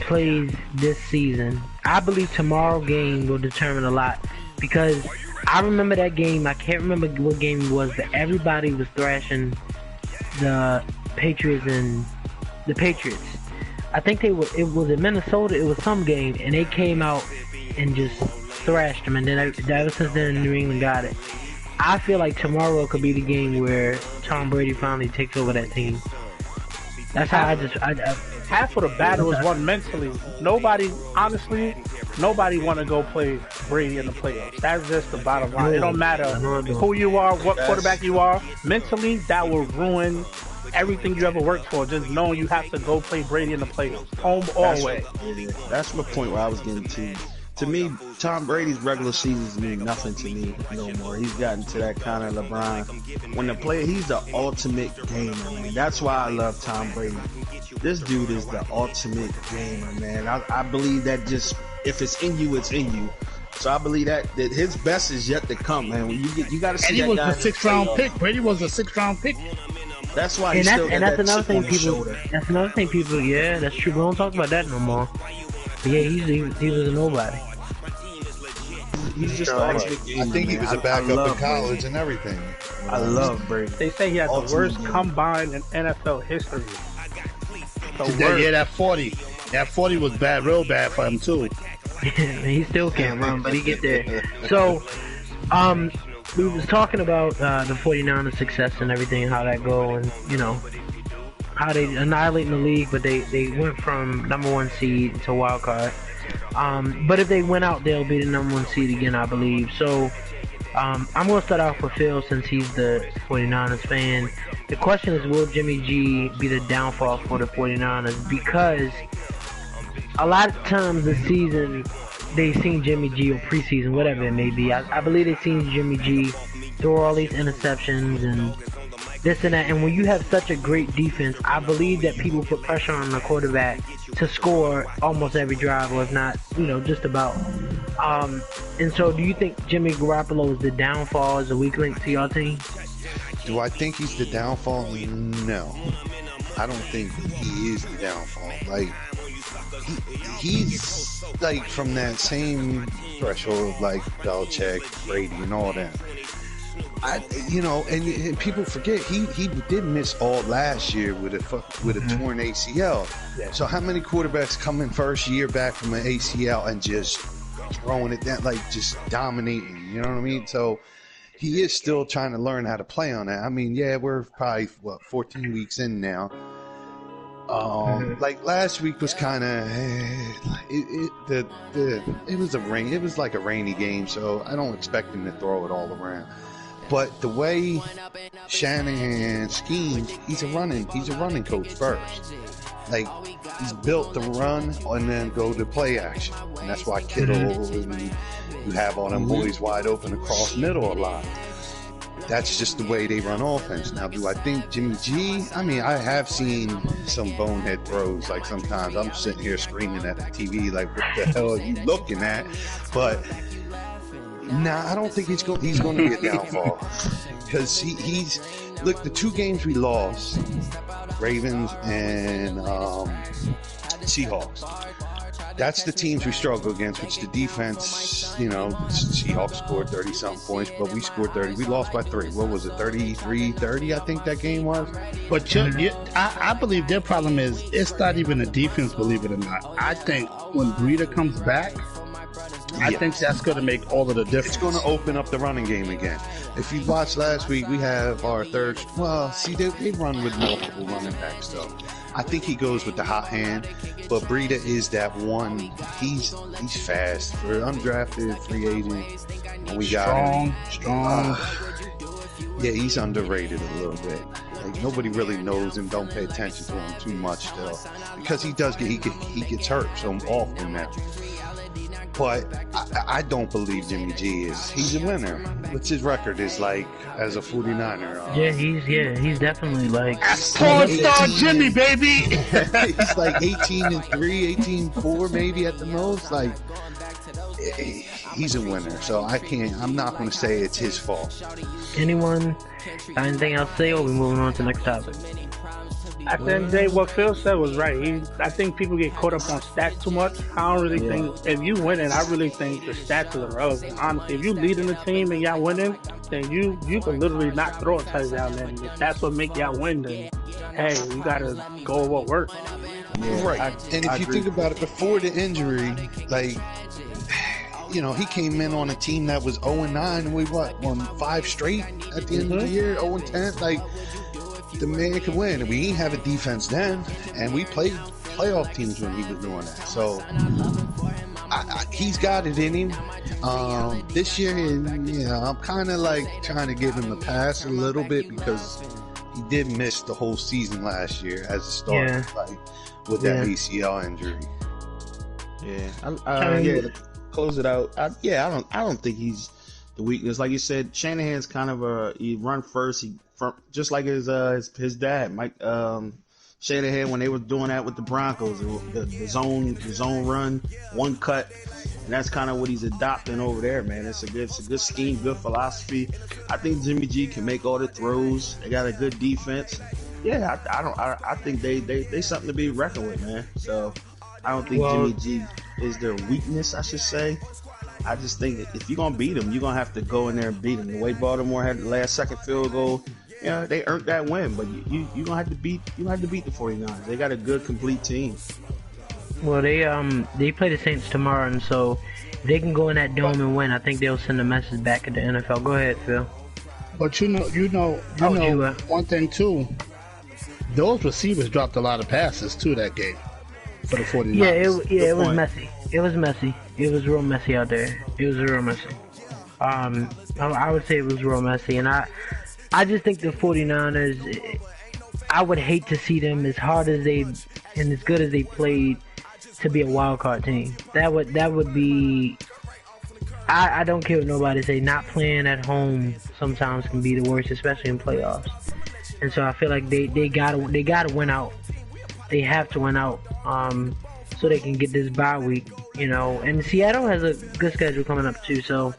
plays this season, I believe tomorrow's game will determine a lot, because I remember that game. I can't remember what game it was, but everybody was thrashing the Patriots and the Patriots. I think it was in Minnesota. It was some game, and they came out and just thrashed them. And then ever since then, New England got it. I feel like tomorrow could be the game where Tom Brady finally takes over that team. That's how half of the battle is won mentally. Nobody want to go play Brady in the playoffs. That's just the bottom line. It don't matter who you are, what quarterback you are. Mentally, that will ruin everything you ever worked for. Just knowing you have to go play Brady in the playoffs, home or away. That's the point where I was getting to. To me, Tom Brady's regular seasons mean nothing to me no more. He's gotten to that kind of LeBron. When the player, he's the ultimate gamer, man. That's why I love Tom Brady. This dude is the ultimate gamer, man. I believe that just, if it's in you, it's in you. So I believe that his best is yet to come, man. When you got to see that guy. And he was a 6th-round pick. Brady was a 6th-round pick. That's why he's still got that chip on his shoulder. That's another thing people. Yeah, that's true. We don't talk about that no more. But yeah, he was a nobody. He's just the ultimate gamer. I think he was a backup in college and everything. I love Brady. They say he had the worst combine in NFL history. Yeah, that 40. That 40 was bad, real bad for him too. He still can't run, but he get there. So, we was talking about the 49ers' success and everything, how that go, and you know how they annihilate in the league, but they went from #1 seed to wild card. But if they win out, they'll be the #1 seed again, I believe. So, I'm gonna start off with Phil since he's the 49ers fan. The question is, will Jimmy G be the downfall for the 49ers? Because a lot of times this season, they've seen Jimmy G, or preseason, whatever it may be. I believe they've seen Jimmy G throw all these interceptions and this and that. And when you have such a great defense, I believe that people put pressure on the quarterback to score almost every drive, or if not, just about. And so do you think Jimmy Garoppolo is the downfall, as a weak link to your team? Do I think he's the downfall? No. I don't think he is the downfall. Like, he's like from that same threshold, like Belichick, Brady, and all that. And people forget he did miss all last year with a torn ACL. Yeah. So how many quarterbacks come in first year back from an ACL and just throwing it down, like just dominating? You know what I mean? So he is still trying to learn how to play on that. I mean, yeah, we're probably 14 weeks in now. Like last week was kind of it was like a rainy game, so I don't expect him to throw it all around. But the way Shanahan schemes, he's a running coach first. Like, he's built to run and then go to play action, and that's why Kittle and you have all them boys wide open across middle a lot. That's just the way they run offense. Now, do I think Jimmy G? I mean, I have seen some bonehead throws. Like, sometimes I'm sitting here screaming at the TV, like, what the hell are you looking at? But, nah, I don't think he's going to be a downfall. Because he's look, the 2 games we lost, Ravens and Seahawks, that's the teams we struggle against, which the defense, Seahawks scored 30-something points, but we scored 30. We lost by 3. What was it, 33-30, I think that game was? But I believe their problem is it's not even a defense, believe it or not. I think when Breida comes back, I think that's going to make all of the difference. It's going to open up the running game again. If you watched last week, we have our third. Well, see, they run with multiple running backs, though. I think he goes with the hot hand, but Breida is that one. He's fast for undrafted free agent. And we got him. Strong. Yeah, he's underrated a little bit. Like, nobody really knows him. Don't pay attention to him too much still, because he gets hurt so often now. But I don't believe Jimmy G he's a winner. What's his record is like as a 49er? He's definitely like porn star Jimmy, baby. He's like 18-3, 18-4 maybe at the most. Like, he's a winner. So I'm not going to say it's his fault. Anyone got anything else to say, or we moving on to the next topic? At the end of the day, what Phil said was right. I think people get caught up on stats too much. I don't really think, if you winning, I really think the stats are irrelevant. Honestly, if you leading the team and y'all winning, then you can literally not throw a touchdown. And if that's what make y'all win, then hey, you gotta go with what works. Yeah, right. And if you think about it, before the injury, like, he came in on a team that was 0-9, and we won 5 straight at the end of the year, 0-10. Like, the man could win. We didn't have a defense then, and we played playoff teams when he was doing that. So he's got it in him. This year, I'm kind of like trying to give him a pass a little bit, because he did miss the whole season last year as a starter, with that ACL injury. Yeah. close it out. I don't think he's the weakness. Like you said, Shanahan's kind of he run first. Just like his dad, Mike Shanahan, when they were doing that with the Broncos, the zone run, one cut, and that's kind of what he's adopting over there, man. It's a good scheme, good philosophy. I think Jimmy G can make all the throws. They got a good defense. Yeah, I think they something to be reckoned with, man. So I don't think Jimmy G is their weakness, I should say. I just think that if you're gonna beat them, you're gonna have to go in there and beat them. The way Baltimore had the last second field goal, they earned that win, but you gonna have to beat the 49ers. They got a good, complete team. Well, they play the Saints tomorrow, and so if they can go in that dome and win, I think they'll send a message back at the NFL. Go ahead, Phil. But you know one thing too. Those receivers dropped a lot of passes to that game for the 49ers. It was messy. It was messy. It was real messy out there. It was real messy. I would say it was real messy, and I just think the 49ers, I would hate to see them as hard as they and as good as they played to be a wild card team. That would be. I don't care what nobody say. Not playing at home sometimes can be the worst, especially in playoffs. And so I feel like they gotta win out. They have to win out so they can get this bye week, And Seattle has a good schedule coming up too. So,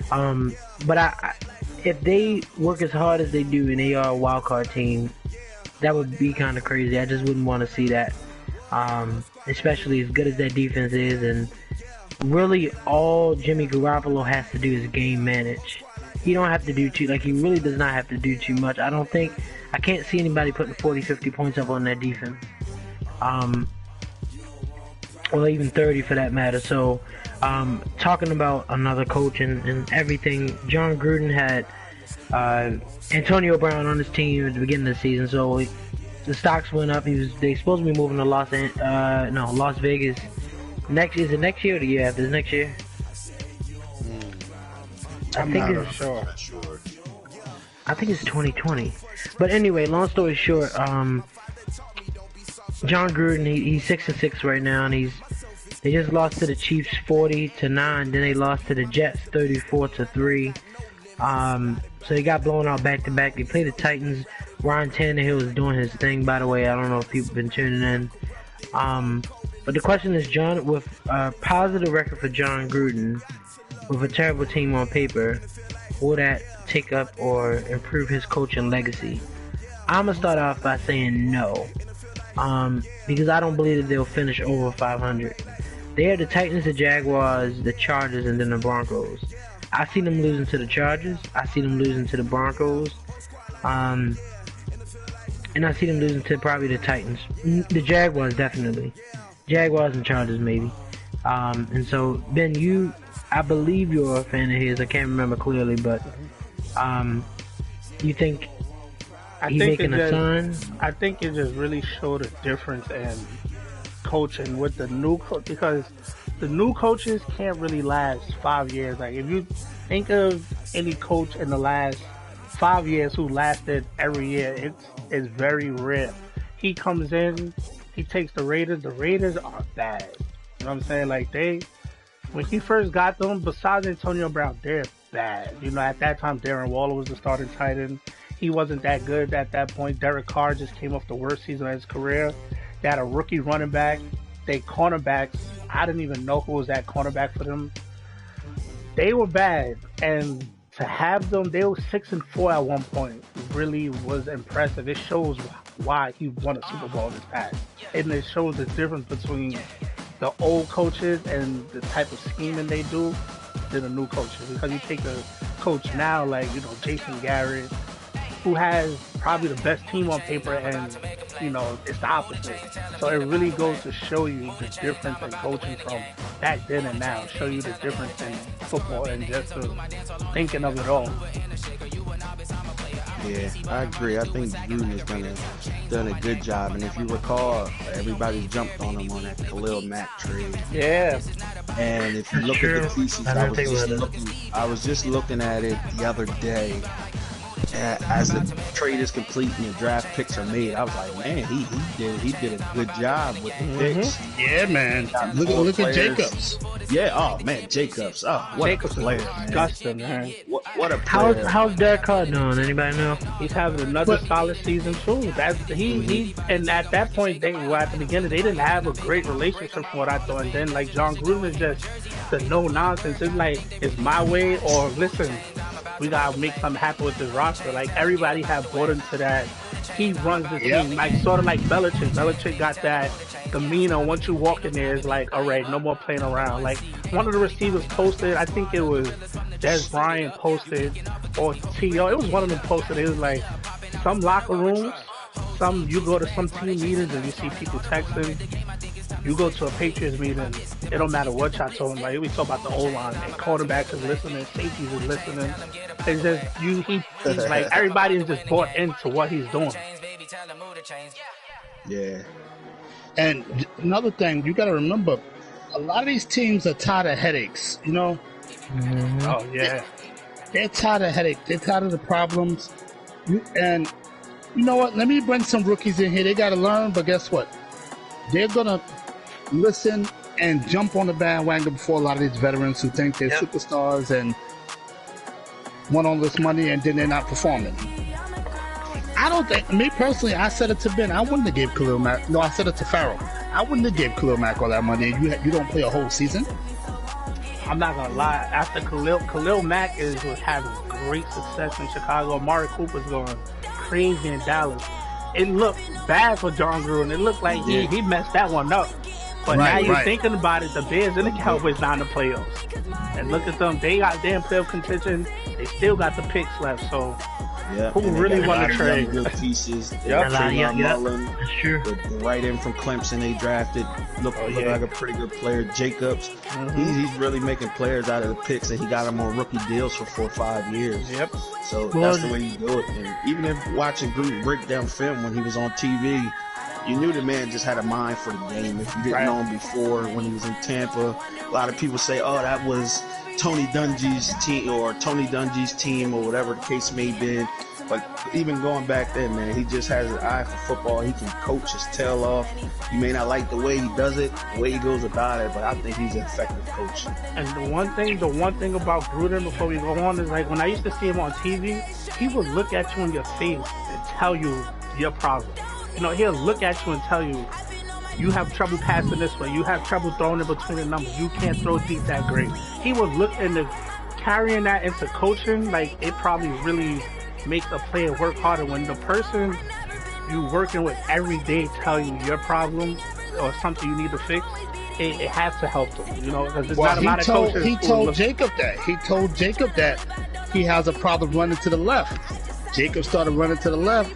but if they work as hard as they do and they are a wild card team, that would be kind of crazy. I just wouldn't want to see that, especially as good as that defense is. And really, all Jimmy Garoppolo has to do is game manage. He don't have to do too. He really does not have to do too much. I can't see anybody putting 40, 50 points up on that defense. Or even 30 for that matter. So, talking about another coach and everything, John Gruden had Antonio Brown on his team at the beginning of the season. So the stocks went up. They supposed to be moving to Las Vegas. Is it next year or the year after? Is it next year? I'm not sure. I think it's 2020. But anyway, long story short, John Gruden, he's 6-6 right now, and they just lost to the Chiefs 40-9. Then they lost to the Jets 34-3. So they got blown out back to back. They played the Titans. Ryan Tannehill is doing his thing, by the way. I don't know if people have been tuning in. But the question is, John, with a positive record for John Gruden, with a terrible team on paper, will that take up or improve his coaching legacy? I'm going to start off by saying no. Because I don't believe that they'll finish over 500. They have the Titans, the Jaguars, the Chargers, and then the Broncos. I see them losing to the Chargers. I see them losing to the Broncos. And I see them losing to probably the Titans. The Jaguars, definitely. Jaguars and Chargers, maybe. And so, Ben, I believe you're a fan of his. I can't remember clearly, but you think he's making a son? I think it just really showed a difference in coaching with the new coach, because the new coaches can't really last 5 years. Like, if you think of any coach in the last 5 years who lasted every year, it's very rare. He comes in, he takes the Raiders. The Raiders are bad. You know what I'm saying? When he first got them, besides Antonio Brown, they're bad. At that time, Darren Waller was the starting tight end. He wasn't that good at that point. Derek Carr just came off the worst season of his career. They had a rookie running back. They cornerbacks, I didn't even know who was that cornerback for them. They were bad, and to have them, they were 6-4 at one point. Really was impressive. It shows why he won a Super Bowl in his past, and it shows the difference between the old coaches and the type of scheming they do than the new coaches. Because you take a coach now like Jason Garrett, who has probably the best team on paper, and it's the opposite. So it really goes to show you the difference in coaching from back then and now. Show you the difference in football and just thinking of it all. Yeah, I agree. I think Gruden has done a good job. And if you recall, everybody jumped on him on that Khalil Mack trade. Yeah. And if you look at the pieces, I was just looking at it the other day. as the trade is complete and the draft picks are made, I was like, man, he did a good job with the picks. Yeah, man. Look at Jacobs. Yeah, oh man, Jacobs. Oh, what Jacobs a player, is disgusting, man. What a player. How's Derek Carr doing? Anybody know? He's having another solid season too. He and at that point at the beginning they didn't have a great relationship from what I thought. And then like John Gruden is just the no nonsense. It's like it's my way or listen, we gotta make something happen with this roster. Like everybody have bought into that. He runs the team like sort of like Belichick. Belichick got that demeanor. Once you walk in there, it's like, all right, no more playing around. Like one of the receivers posted, I think it was Des Bryant posted or T.O. It was one of them posted. It was like some locker rooms. You go to some team meetings and you see people texting. You go to a Patriots meeting, it don't matter what y'all told him. Like we talk about the O-line and quarterbacks is listening, safeties is listening. It's just he's like everybody is just bought into what he's doing. Yeah. And another thing, you got to remember, a lot of these teams are tired of headaches. You know. Oh yeah. They're tired of headaches. They're tired of the problems. And you know what? Let me bring some rookies in here. They got to learn, but guess what? They're gonna listen and jump on the bandwagon before a lot of these veterans who think they're superstars and want all this money and then they're not performing. I don't think, me personally, I said it to Ben, I wouldn't have gave Khalil Mack, no, I said it to Farrell. I wouldn't have gave Khalil Mack all that money and you don't play a whole season. I'm not gonna lie, after Khalil Mack was having great success in Chicago, Amari Cooper's going crazy in Dallas. It looked bad for John Gruden. It looked like he messed that one up. But now you're thinking about it, the Bears and the Cowboys not in the playoffs. And look at them, they got damn playoff contention. They still got the picks left, so who really want to trade? Good pieces. Mullen, that's true. The right end from Clemson they drafted looked like a pretty good player. Jacobs, he's really making players out of the picks, and he got them on rookie deals for 4 or 5 years. Yep. So that's the way you do it. And even if watching Gruden break down film when he was on TV, you knew the man just had a mind for the game. If you didn't know him before when he was in Tampa, a lot of people say, oh, that was Tony Dungy's team or Tony Dungy's team or whatever the case may be. But even going back then, man, he just has an eye for football. He can coach his tail off. You may not like the way he does it, the way he goes about it, but I think he's an effective coach. And the one thing about Gruden before we go on is like when I used to see him on TV, he would look at you in your face and tell you your problem. You know, he'll look at you and tell you, you have trouble passing this way. You have trouble throwing in between the numbers. You can't throw deep that great. He would look into carrying that into coaching. Like it probably really makes a player work harder when the person you working with every day tell you your problem or something you need to fix. It has to help them, you know, because there's not a lot of coaches. He told Jacob that he has a problem running to the left. Jacob started running to the left.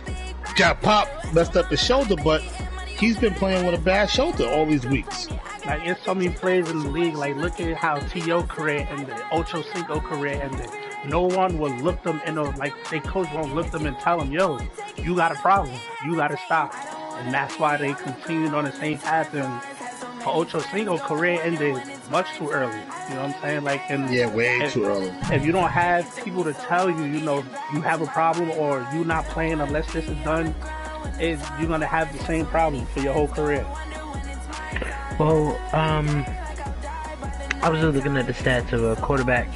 Got Pop messed up his shoulder, but he's been playing with a bad shoulder all these weeks. Like, there's so many players in the league. Like, look at how T.O. career ended, Ocho Cinco career ended. No one will look them in, like, their coach won't look them and tell them, yo, you got a problem. You got to stop. And that's why they continued on the same path. And Ocho Cinco career ended much too early. You know what I'm saying? Like, way too early. If you don't have people to tell you, you know, you have a problem or you're not playing unless this is done, you're going to have the same problem for your whole career. Well, I was just looking at the stats of a quarterback,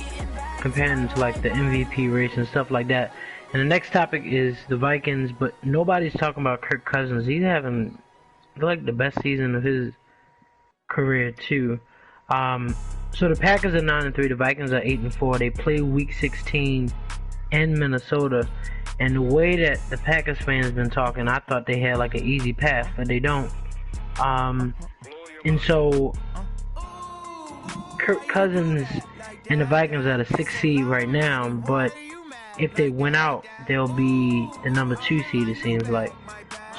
comparing to like the MVP race and stuff like that. And the next topic is the Vikings, but nobody's talking about Kirk Cousins. He's having like the best season of his career too. So the Packers are 9-3, the Vikings are 8-4. They play Week 16 in Minnesota, and the way that the Packers fans been talking, I thought they had like an easy path, but they don't. And so Kirk Cousins and the Vikings are the 6th seed right now, but if they win out, they'll be the number 2 seed, it seems like.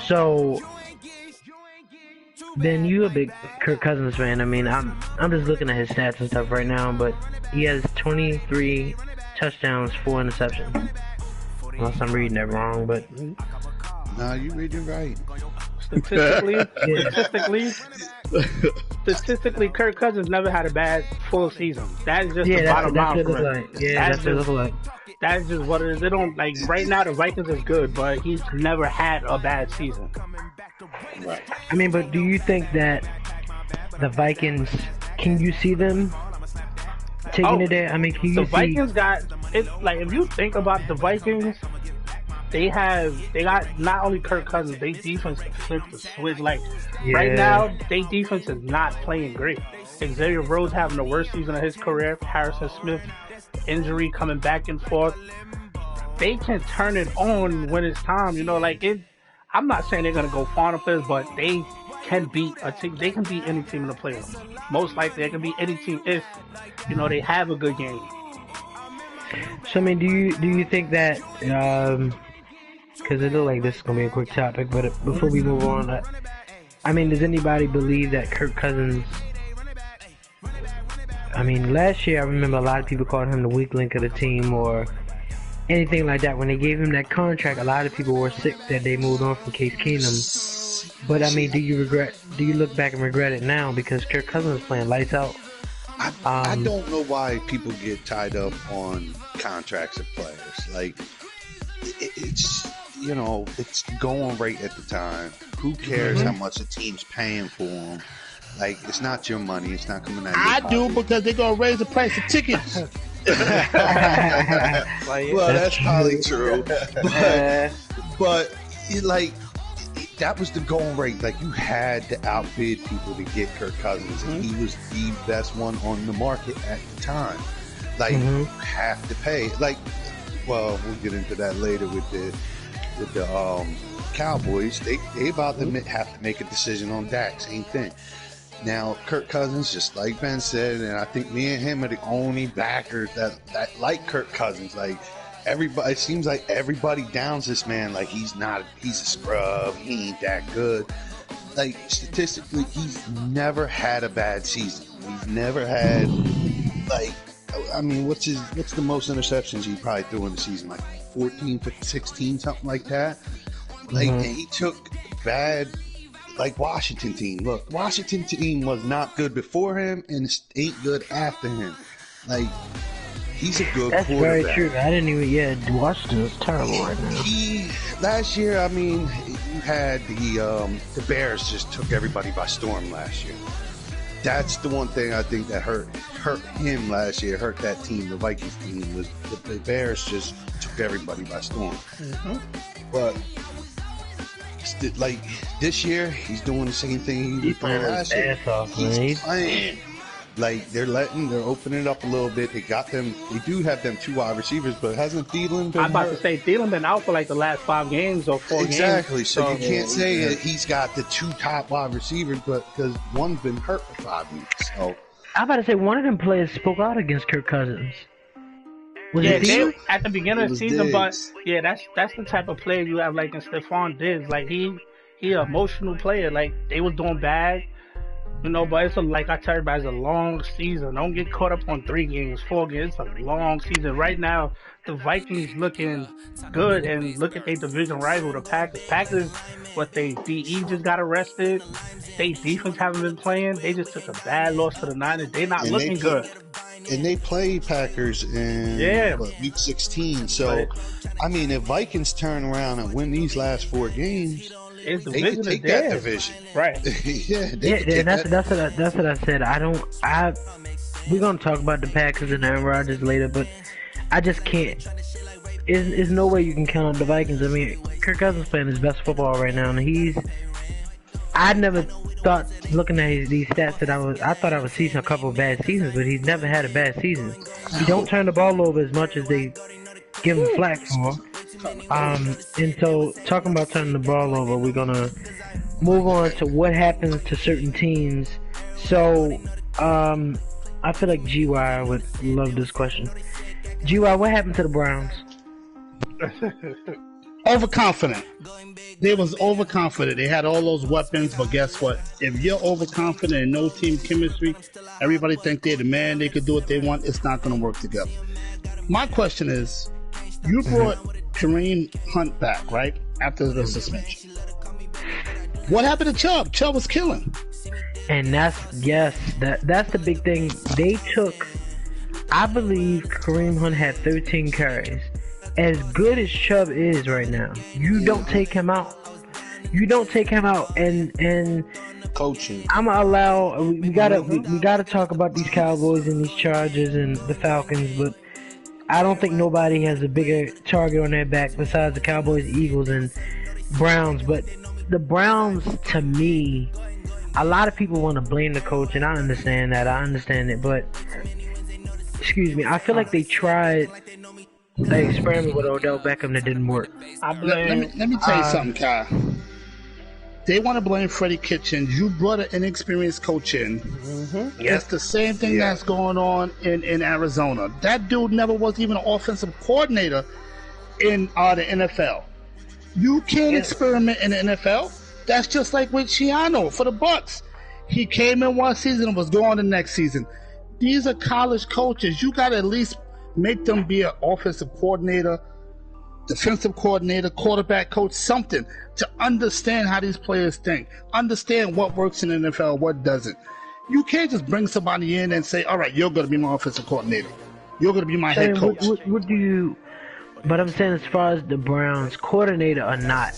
So Ben, you a big Kirk Cousins fan. I mean, I'm just looking at his stats and stuff right now, but he has 23 touchdowns, 4 interceptions. Unless I'm reading that wrong, but no, you reading right. Statistically, statistically, Kirk Cousins never had a bad full season. That is just the Yeah, bottom line that's what for it him. looks like. Yeah, that's what it looks like. That's just what it is. They don't like right now. The Vikings is good, but he's never had a bad season. Right. I mean, but do you think that the Vikings? Can you see them taking it there? I mean, can you The see? Vikings got it. Like if you think about the Vikings, they got not only Kirk Cousins, they defense flipped the switch. Like right now, they defense is not playing great. Xavier Rhodes having the worst season of his career. Harrison Smith injury coming back and forth. They can turn it on when it's time. You know, like it. I'm not saying they're gonna go far in the playoffs, but they can beat a team. They can beat any team in the playoffs. Most likely, they can beat any team if they have a good game. So I mean, do you think that? Because it looks like this is gonna be a quick topic, but before we move on, I mean, does anybody believe that Kirk Cousins? I mean, last year I remember a lot of people called him the weak link of the team or anything like that. When they gave him that contract, a lot of people were sick that they moved on from Case Keenum. But I mean, do you look back and regret it now because Kirk Cousins is playing lights out? I don't know why people get tied up on contracts of players. Like it's it's going right at the time. Who cares how much the team's paying for them? Like, it's not your money. It's not coming out of your I do pocket. because they're going to raise the price of tickets. Well, that's probably true. But that was the going rate. Like, you had to outbid people to get Kirk Cousins, and he was the best one on the market at the time. Like, you have to pay. Like, well, we'll get into that later with the Cowboys. They about to have to make a decision on Dak. Same thing. Now, Kirk Cousins, just like Ben said, and I think me and him are the only backers that like Kirk Cousins. Like, everybody, it seems like everybody downs this man like he's a scrub, he ain't that good. Like, statistically, he's never had a bad season. He's never had, like, I mean, what's the most interceptions he probably threw in the season? Like 14, 15, 16, something like that. Like, and he took bad, like Washington team. Look, Washington team was not good before him and ain't good after him. Like, he's a good quarterback. That's very true. I didn't even, Washington is terrible right now. Last year, I mean, you had the Bears just took everybody by storm last year. That's the one thing I think that hurt him last year, hurt that team, the Vikings team, was the Bears just took everybody by storm. But like this year, he's doing the same thing he was doing last year. He's playing. Like, they're opening it up a little bit. They do have them 2 wide receivers, but hasn't Thielen been I'm about to say, Thielen been out for like the last 5 games or 4 games. Exactly. So you can't say that he's got the 2 top wide receivers, but because one's been hurt for 5 weeks. So I'm about to say, one of them players spoke out against Kirk Cousins. They, at the beginning of the season, but that's the type of player you have, like in Stephon Diggs. Like, he an emotional player. Like, they was doing bad. But it's like I tell everybody, it's a long season. Don't get caught up on 3 games, 4 games. It's a long season. Right now, the Vikings looking good, and look at their division rival, the Packers. Packers, DE just got arrested. They defense haven't been playing. They just took a bad loss to the Niners. They're not looking good. And they play Packers in week 16. So, I mean, if Vikings turn around and win these last 4 games, they can take that division, right? That's what I said. We're gonna talk about the Packers and Aaron Rodgers later, but I just can't. There's no way you can count on the Vikings. I mean, Kirk Cousins playing his best football right now, and I never thought, looking at these stats, that I thought I would see a couple of bad seasons, but he's never had a bad season. He don't turn the ball over as much as they give him flack for. And so, talking about turning the ball over, we're gonna move on to what happens to certain teams. So, I feel like GY would love this question. GY, what happened to the Browns? Overconfident. They was overconfident. They had all those weapons, but guess what? If you're overconfident and no team chemistry, everybody think they're the man, they could do what they want, it's not going to work together. My question is, you brought Kareem Hunt back, right? After the suspension. What happened to Chubb? Chubb was killing. And that's the big thing. They took, I believe Kareem Hunt had 13 carries. As good as Chubb is right now, you don't take him out. And Coaching. I'm gonna allow. We gotta talk about these Cowboys and these Chargers and the Falcons, but I don't think nobody has a bigger target on their back besides the Cowboys, Eagles, and Browns. But the Browns, to me, a lot of people want to blame the coach, and I understand that. But excuse me, I feel like they tried an experiment with Odell Beckham that didn't work. Let me tell you something, Kai. They want to blame Freddie Kitchens. You brought an inexperienced coach in. Mm-hmm. It's the same thing that's going on in Arizona. That dude never was even an offensive coordinator in the NFL. You can't experiment in the NFL. That's just like with Shiano for the Bucks. He came in one season and was gone the next season. These are college coaches. You got to at least make them be an offensive coordinator, defensive coordinator, quarterback coach, something to understand how these players think, understand what works in the NFL, what doesn't. You can't just bring somebody in and say, all right, you're going to be my offensive coordinator. You're going to be my head coach. What do you... But I'm saying as far as the Browns, coordinator or not,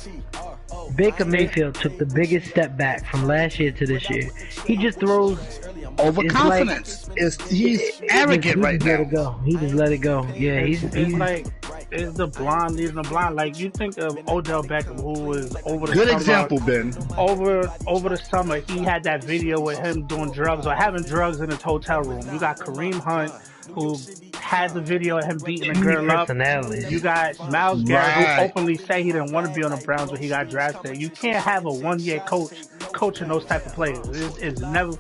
Baker Mayfield took the biggest step back from last year to this year. He just throws... Overconfidence. He's arrogant right now. He just let it go. Yeah, he's like, it's the blonde leading the blind. Like, you think of Odell Beckham, who was over the good summer. Example, Ben. Over the summer, he had that video with him doing drugs or having drugs in his hotel room. You got Kareem Hunt, who had the video of him beating a girl up. You got Myles Garrett, who openly said he didn't want to be on the Browns when he got drafted. You can't have a one-year coach coaching those type of players. It's never...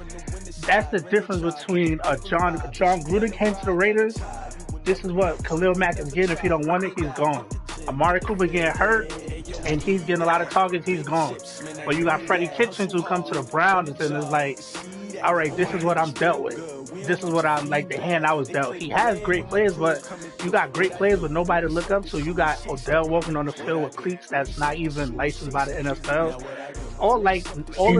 That's the difference between John Gruden came to the Raiders. This is what Khalil Mack is getting. If he don't want it, he's gone. Amari Cooper getting hurt, and he's getting a lot of targets. He's gone. But you got Freddie Kitchens who come to the Browns and is like, all right, this is what I'm dealt with. This is what I'm like, the hand I was dealt. He has great players, but you got great players with nobody to look up to. You got Odell walking on the field with cleats that's not even licensed by the NFL. All the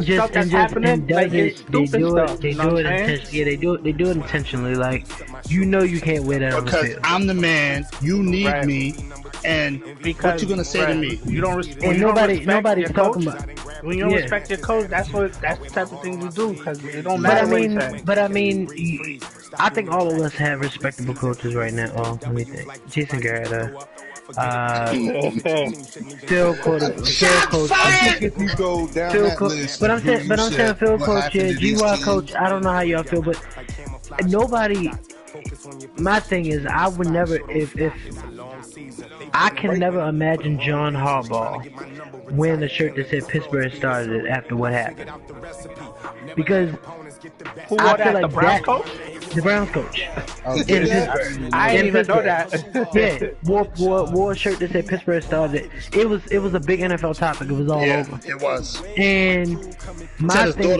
stuff that's happening, like it's stupid stuff. They do it intentionally. Yeah, they do it intentionally. Like, you know, you can't wear that on the field. I'm the man. You need me, and what you gonna say to me? You don't respect. And nobody's talking about. When you don't respect your coach, that's the type of thing you do, because it don't matter what he says. But I mean, I think all of us have respectable coaches right now. Oh, let me think. Jason Garrett, Phil coach. If you go down that list, but I'm saying Phil coach, GY coach. I don't know how y'all feel, but nobody. My thing is, I would never, if I can never imagine John Harbaugh wearing a shirt that said Pittsburgh started it after what happened. Because I feel like the Browns coach? The Browns coach. In Pittsburgh. I didn't even know that. Yeah, wore a shirt that said Pittsburgh started it. It was a big NFL topic. It was all over. It was. And my thing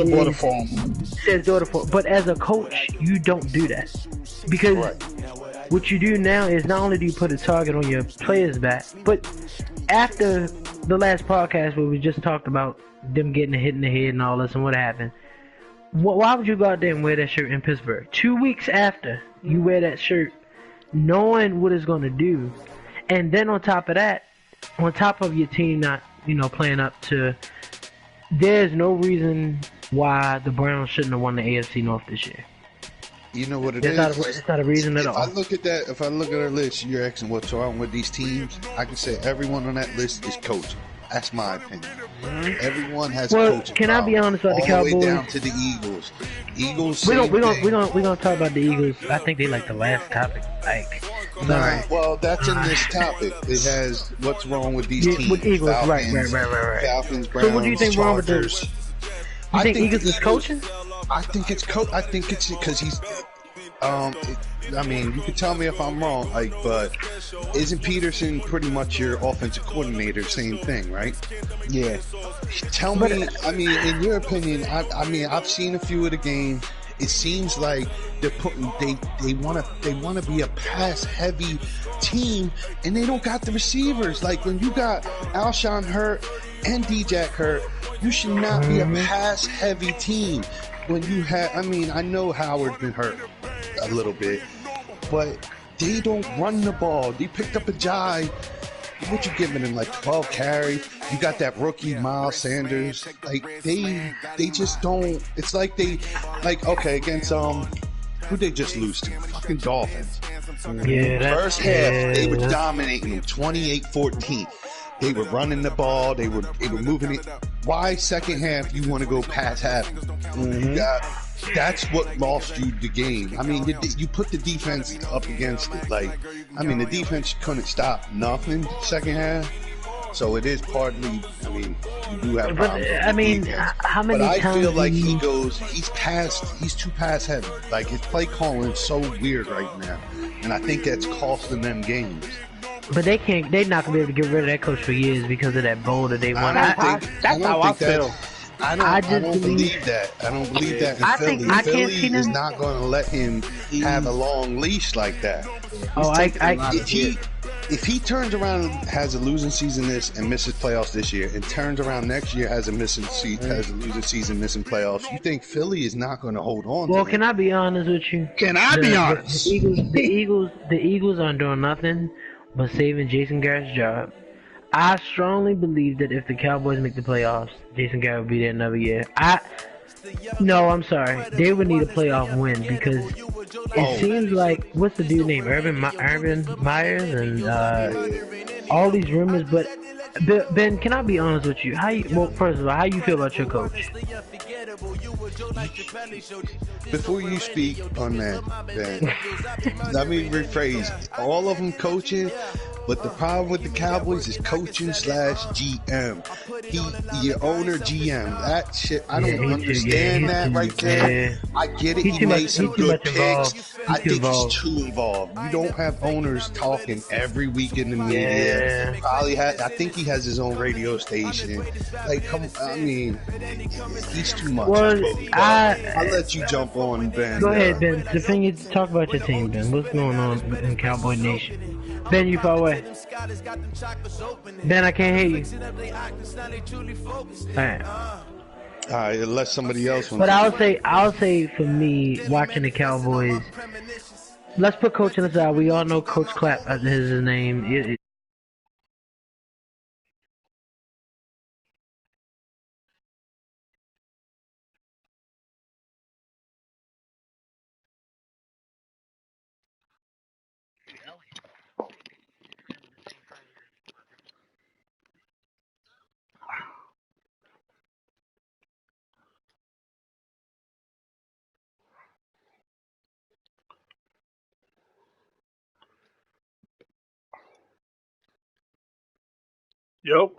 says daughter form. But as a coach, you don't do that. Because what you do now is not only do you put a target on your player's back, but after the last podcast where we just talked about them getting hit in the head and all this and what happened, why would you go out there and wear that shirt in Pittsburgh? 2 weeks after you wear that shirt, knowing what it's going to do, and then on top of that, on top of your team not, playing up to, there's no reason why the Browns shouldn't have won the AFC North this year. You know what it is? It's not a reason at all. If I look at our list, you're asking what's wrong with these teams. I can say everyone on that list is coaching. That's my opinion. Everyone has coaching. Can I be honest about the Cowboys? All the way down to the Eagles. We're gonna talk about the Eagles. I think they like the last topic. Well, that's in this topic. It has what's wrong with these teams. With Eagles, Falcons, right. Falcons, Browns, so what do you think wrong with Chargers. this? You think Eagles is coaching? I think it's because he's. I mean, you can tell me if I'm wrong, but isn't Peterson pretty much your offensive coordinator? Same thing, right? Yeah. Tell me. I mean, in your opinion, I've seen a few of the games. It seems like they're putting they want to be a pass heavy team, and they don't got the receivers. Like when you got Alshon hurt and D-Jack hurt, you should not be a pass heavy team. when you have, I mean, I know Howard's been hurt a little bit, but they don't run the ball. They picked up a guy. What you giving him, like 12 carries? You got that rookie Miles Sanders. Like they just don't. It's like okay, against who they just lose to? Fucking Dolphins. Yeah, First half they were dominating them 28-14. They were running the ball. They were moving it. Why second half you want to go past half? That's what lost you the game. I mean, you put the defense up against it. Like, I mean, the defense couldn't stop nothing second half. So it is partly. I mean, you do have problems. But I mean, how many times? But I feel like he's too pass heavy. Like his play calling is so weird right now, and I think that's costing them games. But they're not gonna be able to get rid of that coach for years because of that bowl that they won. That's how I feel. I don't believe that. I don't believe that in Philly. Philly is not going to let him have a long leash like that. If he turns around and has a losing season and misses playoffs this year, and turns around next year has a losing season, missing playoffs, you think Philly is not going to hold on? Well, can I be honest with you? Can I be honest? The Eagles aren't doing nothing but saving Jason Garrett's job. I strongly believe that if the Cowboys make the playoffs, Jason Garrett will be there another year. No, I'm sorry. They would need a playoff win because it seems like, what's the dude name? Urban Myers and all these rumors. But Ben, can I be honest with you? First of all, how you feel about your coach? Before you speak on that, Ben, let me rephrase. All of them coaching. But the problem with the Cowboys is coaching / GM. Your owner GM. That shit, I don't understand that right there. I get it. He made some good picks. I think he's too involved. You don't have owners talking every week in the media. I think he has his own radio station. Like, I mean, he's too much. Well, I'll let you jump on, Ben. Go ahead, Ben. Talk about your team, Ben. What's going on in Cowboy Nation? Ben, you far away. Ben, I can't hear you. Alright, unless somebody else wants. But I'll say for me, watching the Cowboys, let's put coaching aside. We all know Coach Clapp, as his name. Yep.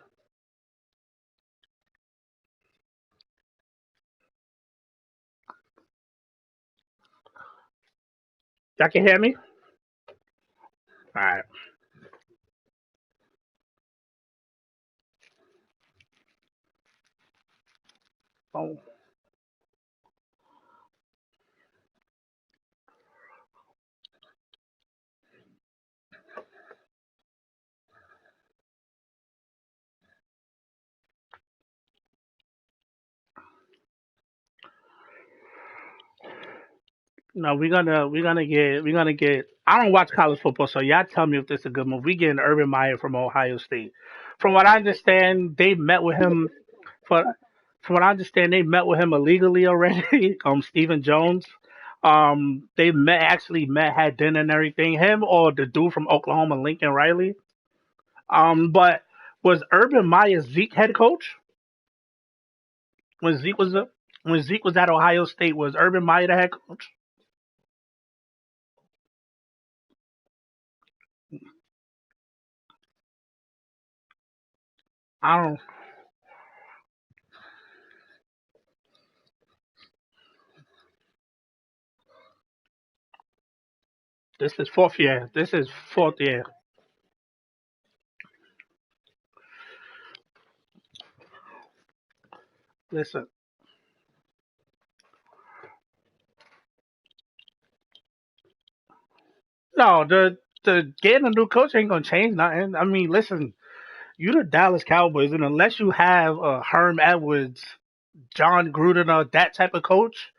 Y'all can hear me? All right. Oh. No, we're gonna get. I don't watch college football, so y'all tell me if this is a good move. We getting Urban Meyer from Ohio State. From what I understand, they met with him for. From what I understand, they met with him illegally already. Stephen Jones. They actually met, had dinner and everything. Him or the dude from Oklahoma, Lincoln Riley. But was Urban Meyer Zeke head coach when Zeke was at Ohio State? Was Urban Meyer the head coach? I don't. This is fourth year. This is fourth year. Listen, no, the getting a new coach ain't gonna change nothing. I mean, listen, you the Dallas Cowboys, and unless you have Herm Edwards, John Gruden, or that type of coach,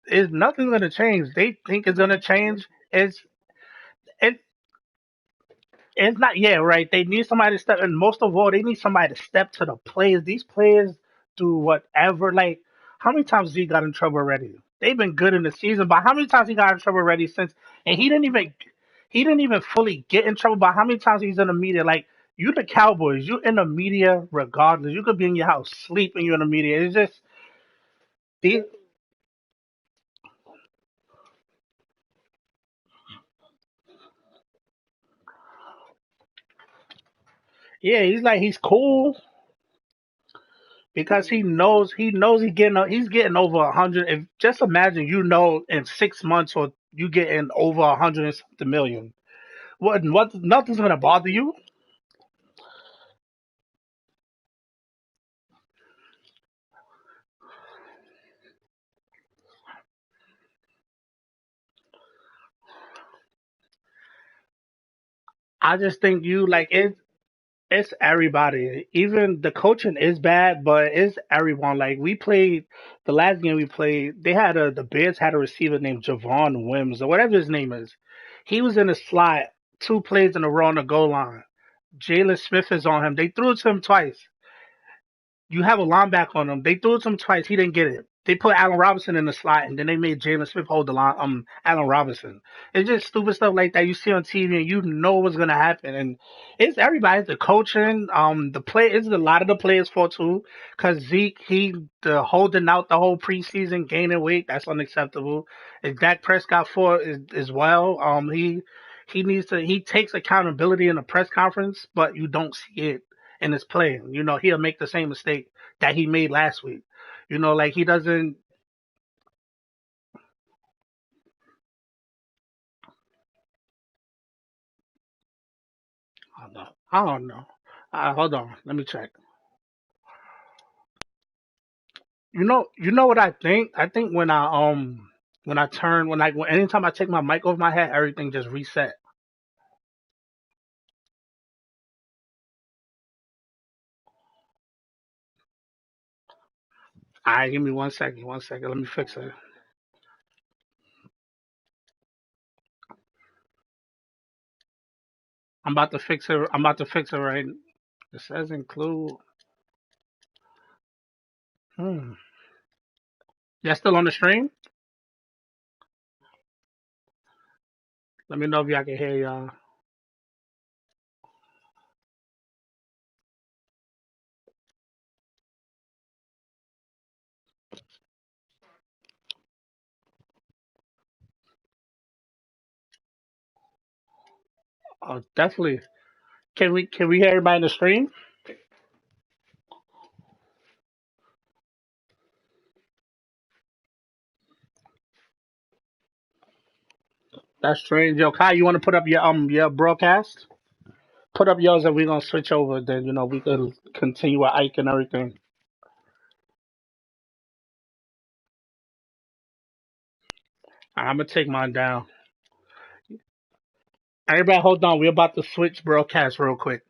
is nothing's gonna change. They think it's gonna change. It it's not. Yeah, right. They need somebody to step, and most of all, they need somebody to step to the players. These players do whatever. Like, how many times Z got in trouble already? They've been good in the season, but how many times he got in trouble already since? And he didn't even fully get in trouble. But how many times he's in the media? Like, you the Cowboys, you in the media regardless. You could be in your house sleeping, you're in the media. It's just these. Yeah, he's cool because he's getting over 100. If just imagine, in 6 months or you getting over 100 and something million. What nothing's gonna bother you. I just think you like it. It's everybody. Even the coaching is bad, but it's everyone. Like we played the last game we played, the Bears had a receiver named Javon Wims or whatever his name is. He was in the slot 2 plays in a row on the goal line. Jalen Smith is on him. They threw it to him twice. You have a linebacker on him. They threw it to him twice. He didn't get it. They put Allen Robinson in the slot, and then they made Jalen Smith hold the line. Allen Robinson. It's just stupid stuff like that you see on TV, and you know what's gonna happen. And it's everybody. The coaching, the play. It's a lot of the players' fault too, because Zeke, the holding out the whole preseason, gaining weight. That's unacceptable. It's Dak Prescott for as well. He takes accountability in the press conference, but you don't see it in his play. He'll make the same mistake that he made last week. Like he doesn't. I don't know. I don't know. Hold on. Let me check. You know what I think? I think anytime I take my mic off my head, everything just reset. All right, give me 1 second. 1 second. Let me fix it. I'm about to fix it. I'm about to fix it right. It says include. Hmm. Y'all still on the stream? Let me know if y'all can hear y'all. Oh, definitely. Can we hear everybody in the stream? That's strange. Yo, Kai, you want to put up your broadcast? Put up yours and we're gonna switch over. Then we could continue with Ike and everything. I'm gonna take mine down. Everybody, hold on. We're about to switch broadcast real quick.